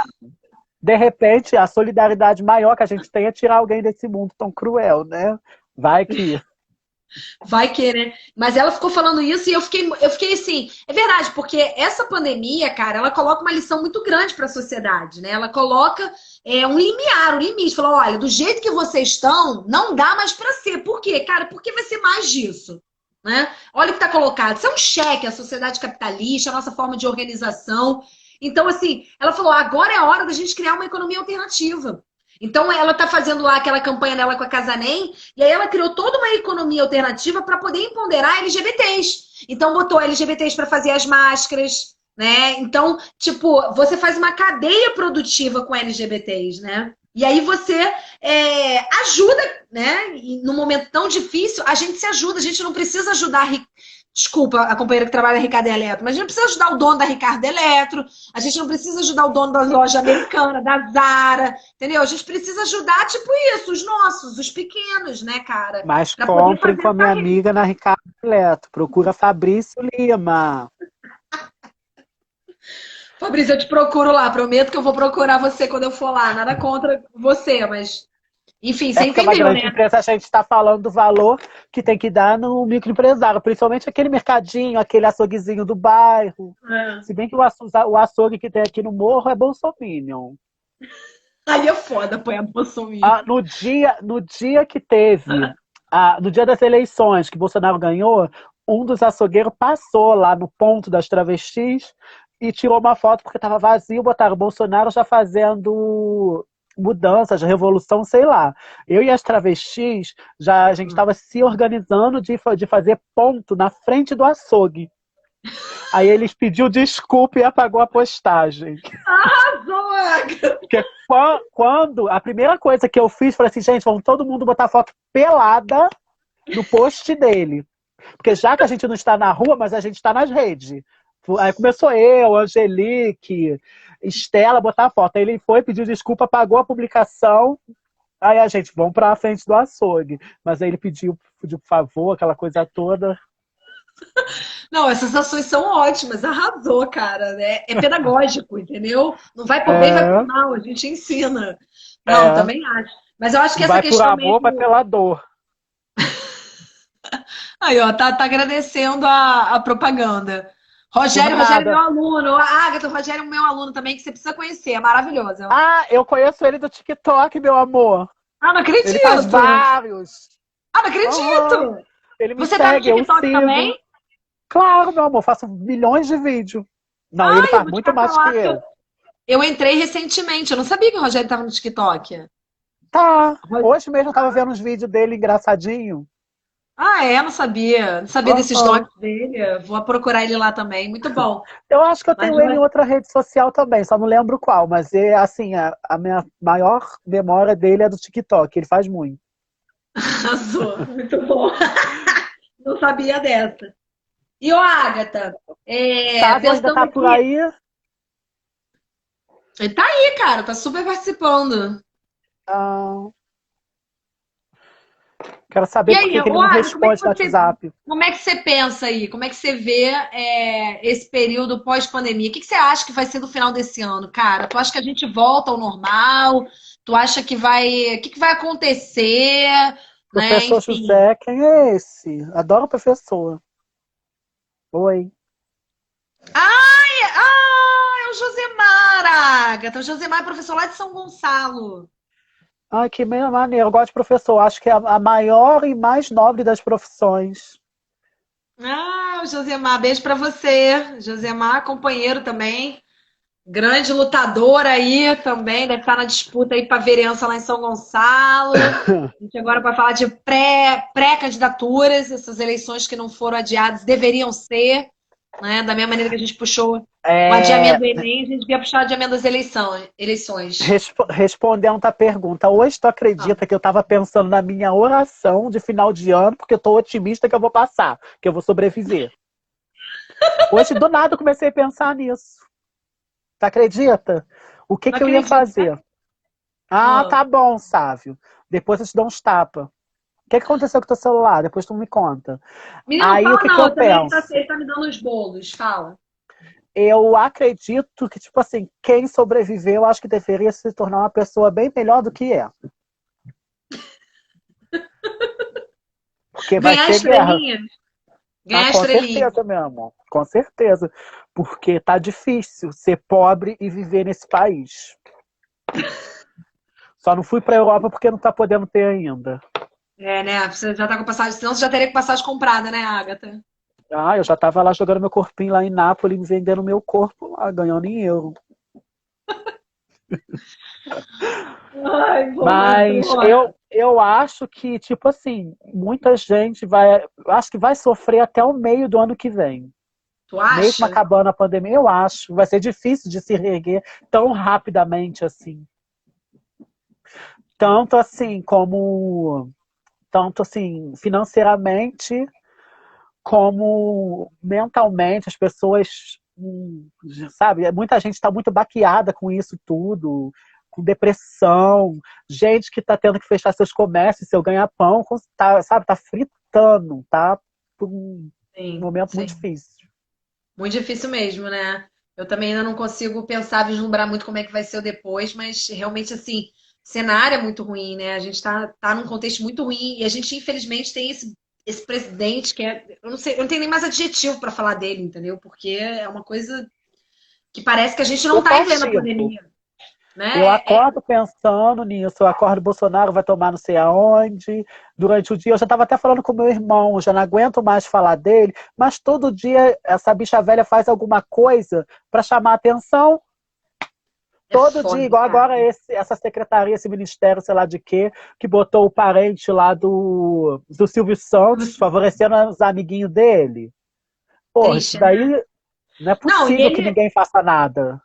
De repente, a solidariedade maior que a gente tem é tirar alguém desse mundo tão cruel, né? Vai que... Vai que, né? Mas ela ficou falando isso e eu fiquei assim, é verdade, porque essa pandemia, cara, ela coloca uma lição muito grande para a sociedade, né? Ela coloca um limiar, um limite. Falou, olha, do jeito que vocês estão, não dá mais para ser. Por quê? Cara, porque vai ser mais disso. né? Olha o que está colocado. Isso é um cheque à sociedade capitalista, a nossa forma de organização. Então, assim, ela falou: agora é a hora da gente criar uma economia alternativa. Então, ela está fazendo lá aquela campanha dela com a Casanem, e aí ela criou toda uma economia alternativa para poder empoderar LGBTs. Então, botou LGBTs para fazer as máscaras, né? Então, tipo, você faz uma cadeia produtiva com LGBTs, né? E aí você ajuda, né? E num momento tão difícil, a gente se ajuda, a gente não precisa ajudar. Desculpa, a companheira que trabalha na Ricardo Eletro, mas a gente não precisa ajudar o dono da Ricardo Eletro, a gente não precisa ajudar o dono da loja americana, da Zara, entendeu? A gente precisa ajudar, tipo isso, os nossos, os pequenos, né, cara? Mas Pra poder comprem fazer com a minha essa amiga na Ricardo Eletro. Procura Fabrício Lima. Fabrício, eu te procuro lá. Prometo que eu vou procurar você quando eu for lá. Nada contra você, mas. Enfim, É você porque uma entendeu, grande né? empresa, a gente está falando do valor que tem que dar no microempresário, principalmente aquele mercadinho, aquele açouguezinho do bairro. É. Se bem que o açougue que tem aqui no morro é bolsominion. Aí é foda apoiar Bolsonaro. Ah, no dia que teve, no dia das eleições que Bolsonaro ganhou, um dos açougueiros passou lá no ponto das travestis e tirou uma foto porque estava vazio, botaram Bolsonaro já fazendo mudanças, revolução, sei lá. Eu e as travestis, a gente estava se organizando de fazer ponto na frente do açougue. Aí eles pediu desculpa e apagou a postagem. Arrasou! Porque quando a primeira coisa que eu fiz, falei assim, gente, vamos todo mundo botar foto pelada no post dele. Porque já que a gente não está na rua, mas a gente está nas redes. Aí começou eu, Angelique, Estela botar foto. Aí ele foi, pediu desculpa, apagou a publicação. Aí a gente, vamos para a frente do açougue. Mas aí ele pediu por favor, aquela coisa toda. Não, essas ações são ótimas, arrasou, cara. Né? É pedagógico, entendeu? Não vai por bem, vai por É, mal, a gente ensina. Não, é. também acho. Mas eu acho que essa Vai por questão amor, vai mesmo. pela dor. Aí, ó, tá agradecendo a propaganda. Por Rogério, meu nada. aluno. A Agatha, o Rogério é meu aluno também, que você precisa conhecer, é maravilhoso. Ah, eu conheço ele do TikTok, meu amor. Ah, não Ele faz acredito! vários. Ah, não Aham. acredito! Ele me Você tá no segue, eu TikTok sigo. também? Claro, meu amor, faço milhões de vídeos. Não, ele Ai, eu faz vou te muito passar mais que lá, porque eu. eu entrei recentemente. Eu não sabia que o Rogério tava no TikTok. Tá. Ro- Hoje mesmo eu tava vendo uns vídeos dele engraçadinho. Ah, é? Não sabia. Não sabia desses Aham. docs dele. Vou procurar ele lá também. Muito bom. Eu acho que eu Mas tenho ele em outra rede social também, só não lembro qual, mas é assim, a minha maior memória dele é do TikTok, ele faz muito. arrasou. Muito bom. Não sabia dessa. E, ô, Agatha, Sávio ainda pensando tá por aqui. aí? Ele tá aí, cara. Tá super participando. Ah, quero E saber por aí, que que ele ô, não Agatha, responde no WhatsApp. como é que você pensa aí? Como é que você vê esse período pós-pandemia? O que que você acha que vai ser do final desse ano, cara? Tu acha que a gente volta ao normal? Tu acha que vai, o que que vai acontecer, né? Professor Enfim. José, quem é esse? Adoro o professor. Oi. É o Josemar, Agatha. O Josemar é professor lá de São Gonçalo. Ai, que maneiro. Eu gosto de professor. Acho que é a maior e mais nobre das profissões. Ah, o Josemar, beijo pra você. Josemar, companheiro também. Grande lutador aí também, deve estar na disputa aí para vereança lá em São Gonçalo. A gente agora para falar de pré-candidaturas, essas eleições que não foram adiadas deveriam ser, né? Da mesma maneira que a gente puxou o adiamento É, do Enem, a gente devia puxar o adiamento das eleições. respondendo a pergunta, hoje tu Ah, acredita que eu estava pensando na minha oração de final de ano, porque eu estou otimista que eu vou passar, que eu vou sobreviver. Hoje, do nada, eu comecei a pensar nisso. Tu acredita? O que não que eu ia acredito. fazer? Ah, Ah. tá bom, Sávio. Depois eu te dou uns tapas. O que que aconteceu com o teu celular? Depois tu me conta. Menino, não Aí, o fala que que não, eu eu também penso? ele tá me dando os bolos, fala. Eu acredito que, tipo assim, quem sobreviveu, acho que deveria se tornar uma pessoa bem melhor do que é. Porque vai Ganhar ter guerra. estrelinha? Ah, Ganhar com estrelinha. certeza, meu amor. Com certeza. Porque tá difícil ser pobre e viver nesse país. Só não fui pra Europa porque não tá podendo ter ainda. É, né? Você já tá com passagem, senão você já teria com passagem comprada, né, Agatha? Ah, eu já tava lá jogando meu corpinho lá em Nápoles, vendendo meu corpo lá, ganhando em euro. Ai, Mas eu acho que, tipo assim, muita gente vai. Acho que vai sofrer até o meio do ano que vem. tu Mesmo acha? acabando a pandemia, eu acho. Vai ser difícil de se reerguer tão rapidamente assim. Tanto assim como. Tanto assim, financeiramente, como mentalmente, as pessoas, sabe, muita gente está muito baqueada com isso tudo, com depressão, gente que está tendo que fechar seus comércios, seu ganha-pão, tá, sabe, tá fritando, tá por um Sim, momento muito sim. difícil. Muito difícil mesmo, né? Eu também ainda não consigo pensar, vislumbrar muito como é que vai ser o depois, mas realmente, assim, o cenário é muito ruim, né? A gente tá num contexto muito ruim e a gente, infelizmente, tem esse presidente que é. Eu não sei, eu não tenho nem mais adjetivo para falar dele, entendeu? Porque é uma coisa que parece que a gente não tá em plena Supletivo. pandemia, né? Eu acordo pensando nisso, eu acordo, Bolsonaro vai tomar não sei aonde. Durante o dia, eu já estava até falando com meu irmão, eu já não aguento mais falar dele, mas todo dia essa bicha velha faz alguma coisa para chamar atenção. É Todo dia, foda, igual cara. agora essa secretaria, esse ministério, sei lá de quê, que botou o parente lá do Silvio Santos, favorecendo os amiguinhos dele. Porra, isso Triste, né? daí não é Não, e possível que ele, ninguém faça nada.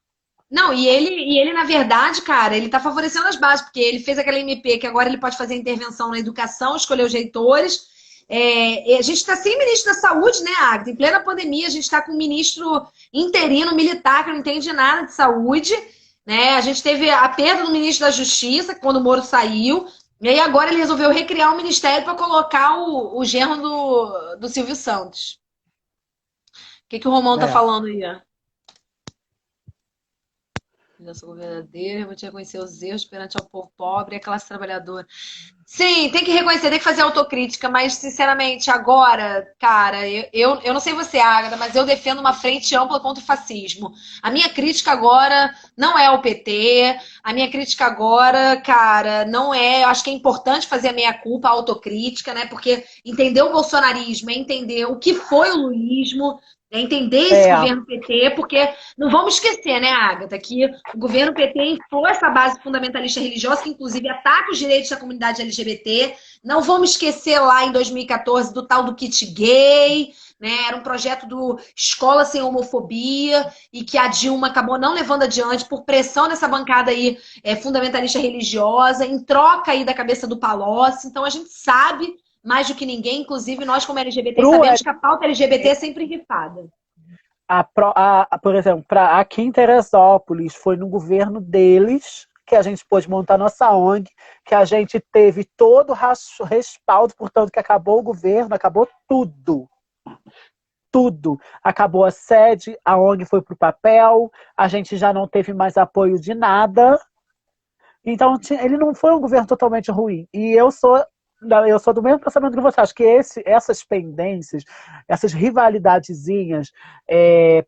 Não, e ele, na verdade, cara, ele tá favorecendo as bases, porque ele fez aquela MP que agora ele pode fazer intervenção na educação, escolher os reitores. E a gente está sem ministro da saúde, né, Agatha? Em plena pandemia, a gente está com um ministro interino militar que não entende nada de saúde, né? A gente teve a perda do ministro da Justiça, quando o Moro saiu, e aí agora ele resolveu recriar um ministério para colocar o genro do Silvio Santos. O que o Romão tá É. falando aí, ó? Eu sou verdadeira, vou te reconhecer os erros perante ao povo pobre e a classe trabalhadora. Sim, tem que reconhecer, tem que fazer autocrítica, mas sinceramente, agora, cara, eu não sei você, Agatha, mas eu defendo uma frente ampla contra o fascismo. A minha crítica agora não é ao PT, a minha crítica agora, cara, não é. Eu acho que é importante fazer a meia-culpa, a autocrítica, né? Porque entender o bolsonarismo é entender o que foi o lulismo. É entender esse É, governo PT, porque não vamos esquecer, né, Agatha, que o governo PT inflou essa base fundamentalista religiosa, que inclusive ataca os direitos da comunidade LGBT. Não vamos esquecer lá em 2014 do tal do kit gay, né? Era um projeto do Escola Sem Homofobia e que a Dilma acabou não levando adiante por pressão dessa bancada aí fundamentalista religiosa, em troca aí da cabeça do Palocci. Então a gente sabe mais do que ninguém, inclusive nós como LGBT pro, sabemos que a pauta LGBT é sempre rifada. por exemplo, aqui em Teresópolis, foi no governo deles que a gente pôde montar nossa ONG, que a gente teve todo o respaldo, portanto, que acabou o governo, acabou tudo. Tudo. Acabou a sede, a ONG foi para o papel, a gente já não teve mais apoio de nada. Então, ele não foi um governo totalmente ruim. E eu sou do mesmo pensamento que você. Acho que essas pendências, essas rivalidadezinhas,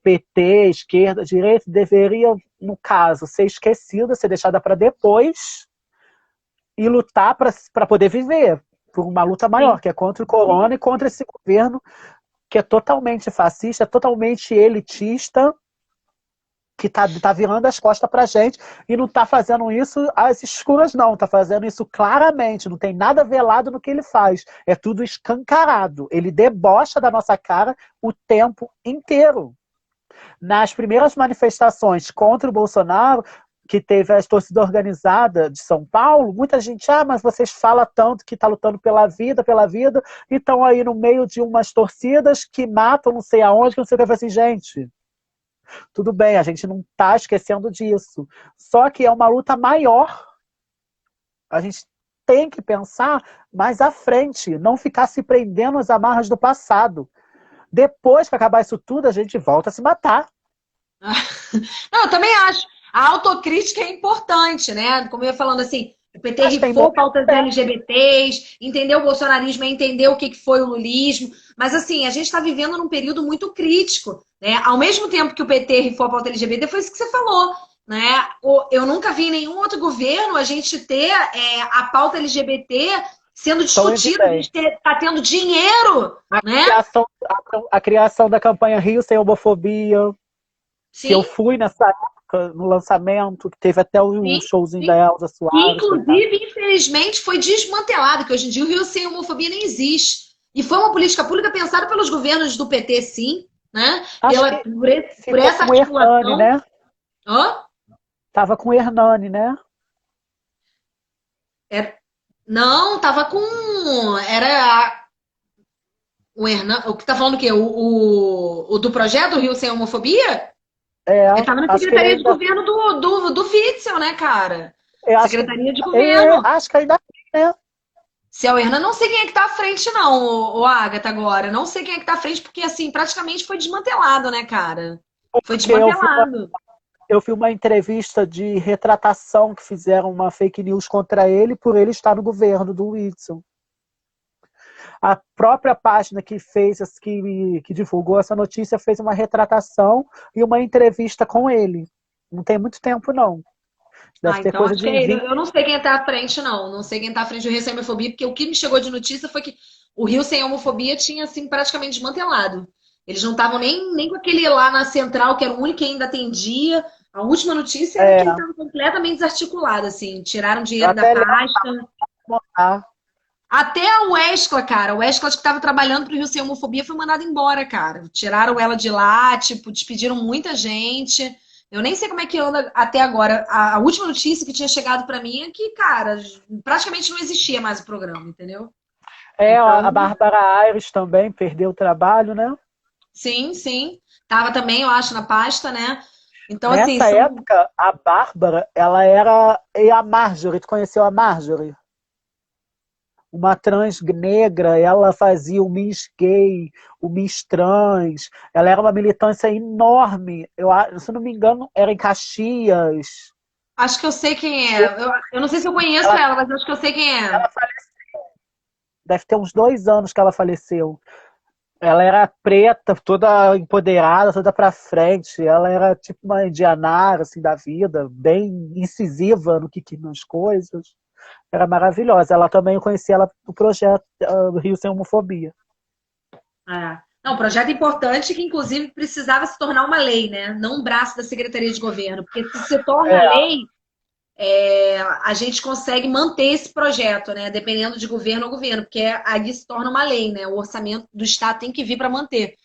PT, esquerda, direita, deveriam, no caso, ser esquecidas, ser deixada para depois e lutar para poder viver por uma luta maior, Sim. que é contra o corona e contra esse governo que é totalmente fascista, totalmente elitista, que tá virando as costas pra gente e não tá fazendo isso às escuras, não. Tá fazendo isso claramente, não tem nada velado no que ele faz. É tudo escancarado. Ele debocha da nossa cara o tempo inteiro. Nas primeiras manifestações contra o Bolsonaro, que teve a torcida organizada de São Paulo, muita gente, mas vocês falam tanto que está lutando pela vida, e estão aí no meio de umas torcidas que matam não sei aonde, que não sei o que. Eu falei assim, gente, tudo bem, a gente não está esquecendo disso. Só que é uma luta maior. A gente tem que pensar mais à frente, não ficar se prendendo às amarras do passado. Depois que acabar isso tudo, a gente volta a se matar. Não, eu também acho. A autocrítica é importante, né? Como eu ia falando assim, o PT Mas tem rifou momento pautas certo. LGBTs, entender o bolsonarismo é entender o que foi o lulismo. Mas assim, a gente está vivendo num período muito crítico, né? Ao mesmo tempo que o PT rifou a pauta LGBT, foi isso que você falou, né? Eu nunca vi em nenhum outro governo a gente ter a pauta LGBT sendo tão discutido, a gente evidente. tá tendo dinheiro, A né? criação, a criação da campanha Rio Sem Homofobia, que eu Sim, fui nessa época, no lançamento, que teve até o sim, showzinho sim. da Elza Que, Soares, coitada. inclusive, infelizmente, foi desmantelado, que hoje em dia o Rio Sem Homofobia nem existe. E foi uma política pública pensada pelos governos do PT, sim, né? Acho que Por ficou essa com o Hernani, articulação. né? Hã? Tava com o Hernani, né? É, não, tava com. Era o Hernan. O que tá falando o quê? O do projeto Rio Sem Homofobia? É, Ele tava na acho que ele Secretaria de ainda. Governo do Witzel, né, cara? Eu acho que, Secretaria de Governo. acho que ainda tem, né? Se é o Hernan, não sei quem é que tá à frente, não, o Agatha, agora. Não sei quem é que tá à frente, porque, assim, praticamente foi desmantelado, né, cara? Foi Porque desmantelado. eu vi uma entrevista de retratação que fizeram uma fake news contra ele por ele estar no governo do Whitson. A própria página que fez, que divulgou essa notícia, fez uma retratação e uma entrevista com ele. Não tem muito tempo, não. Ah, Deve ter então coisa acho que de é ele. 20. Eu não sei quem tá à frente, não. Não sei quem tá à frente do Rio Sem Homofobia, porque o que me chegou de notícia foi que o Rio Sem Homofobia tinha, assim, praticamente desmantelado. Eles não estavam nem com aquele lá na central, que era o único que ainda atendia. A última notícia era que É, ele estava completamente desarticulado, assim. Tiraram eu dinheiro da até lembro pasta. de montar. Até a Wescla, cara. A Wescla que estava trabalhando pro Rio Sem Homofobia foi mandada embora, cara. Tiraram ela de lá, tipo, despediram muita gente. Eu nem sei como é que anda até agora. A última notícia que tinha chegado pra mim é que, cara, praticamente não existia mais o programa, entendeu? É, Então, a Bárbara Aires também perdeu o trabalho, né? sim, sim. Tava também, eu acho, na pasta, né? Então, assim, Nessa são. época, a Bárbara, ela era. E a Marjorie, tu conheceu a Marjorie? Uma trans negra, ela fazia o Miss Gay, o Miss Trans. Ela era uma militância enorme. Se não me engano, era em Caxias. Acho que eu sei quem é. Eu não sei se eu conheço Ela, ela, mas acho que eu sei quem é. ela deve ter uns 2 anos que ela faleceu. Ela era preta, toda empoderada, toda pra frente. Ela era tipo uma indianara, assim, da vida, bem incisiva no que nas coisas. Era maravilhosa. Ela também, eu conheci ela do projeto do Rio Sem Homofobia. É. Não, um projeto importante que, inclusive, precisava se tornar uma lei, né? Não um braço da Secretaria de Governo. Porque se torna É, lei, a gente consegue manter esse projeto, né? Dependendo de governo ou governo, porque aí se torna uma lei, né? O orçamento do Estado tem que vir para manter.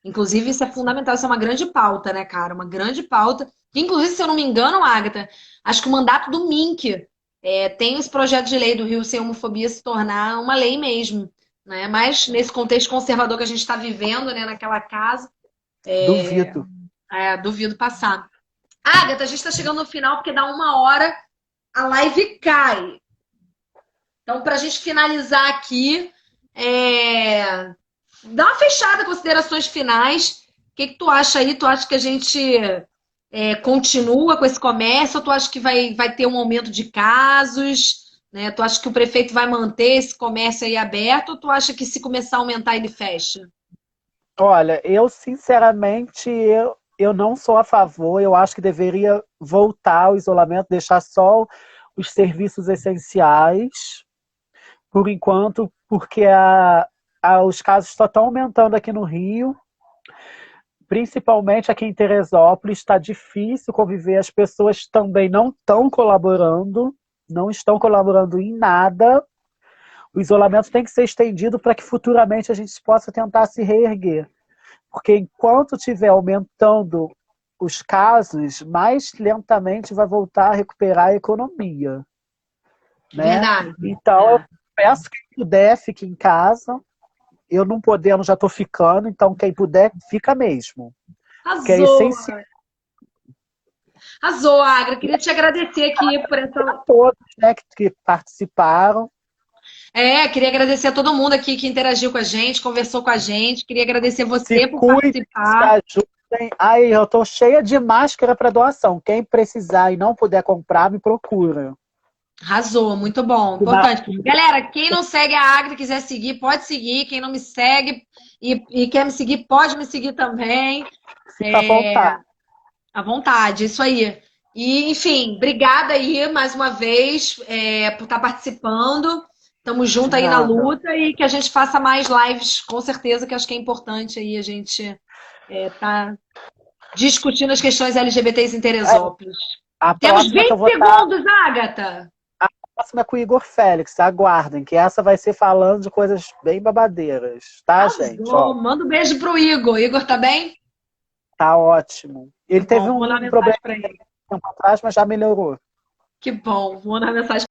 Inclusive, isso é fundamental, isso é uma grande pauta, né, cara? Uma grande pauta. Que, inclusive, se eu não me engano, Agatha, acho que o mandato do MINC tem esse projeto de lei do Rio Sem Homofobia se tornar uma lei mesmo, né? Mas nesse contexto conservador que a gente está vivendo, né, naquela casa, duvido. duvido passar. Agatha, a gente está chegando no final porque dá 1 hora a live cai. Então, para a gente finalizar aqui, dá uma fechada, considerações finais. O que tu acha aí? Tu acha que a gente continua com esse comércio ou tu acha que vai ter um aumento de casos? Né? Tu acha que o prefeito vai manter esse comércio aí aberto ou tu acha que se começar a aumentar ele fecha? Olha, eu sinceramente, eu não sou a favor. Eu acho que deveria voltar ao isolamento, deixar só os serviços essenciais, por enquanto, porque os casos só estão aumentando aqui no Rio. Principalmente aqui em Teresópolis, está difícil conviver, as pessoas também não estão colaborando em nada. O isolamento tem que ser estendido para que futuramente a gente possa tentar se reerguer. Porque enquanto estiver aumentando os casos, mais lentamente vai voltar a recuperar a economia. Né? Verdade. Então, eu peço que quem puder, fique em casa. Eu não podendo, já estou ficando, então quem puder, fica mesmo. Porque é Arrasou, essencial arrasou, Agra. Queria te agradecer aqui por a essa. todos, né, que participaram. Queria agradecer a todo mundo aqui que interagiu com a gente, conversou com a gente. Queria agradecer Se você por cuidem, se participar. ajudem. Aí, eu estou cheia de máscara para doação. Quem precisar e não puder comprar, me procura. Arrasou, muito bom, importante. Galera, quem não segue a Agra e quiser seguir, pode seguir. Quem não me segue e quer me seguir, pode me seguir também. Fica à vontade. À vontade, isso aí. E, enfim, obrigada aí mais uma vez por estar participando. Tamo junto De aí na nada. luta e que a gente faça mais lives, com certeza, que acho que é importante aí a gente tá discutindo as questões LGBTs em Teresópolis. A Temos próxima que eu 20 vou estar, segundos, Agatha! a próxima é com o Igor Félix, aguardem, que essa vai ser falando de coisas bem babadeiras, tá, gente? Ó, Arrasou! Manda um beijo pro Igor. Igor tá bem? tá ótimo. Que Ele teve bom, vou mandar um mensagem problema pra ele. tempo atrás, mas já melhorou. Que bom, vou mandar mensagem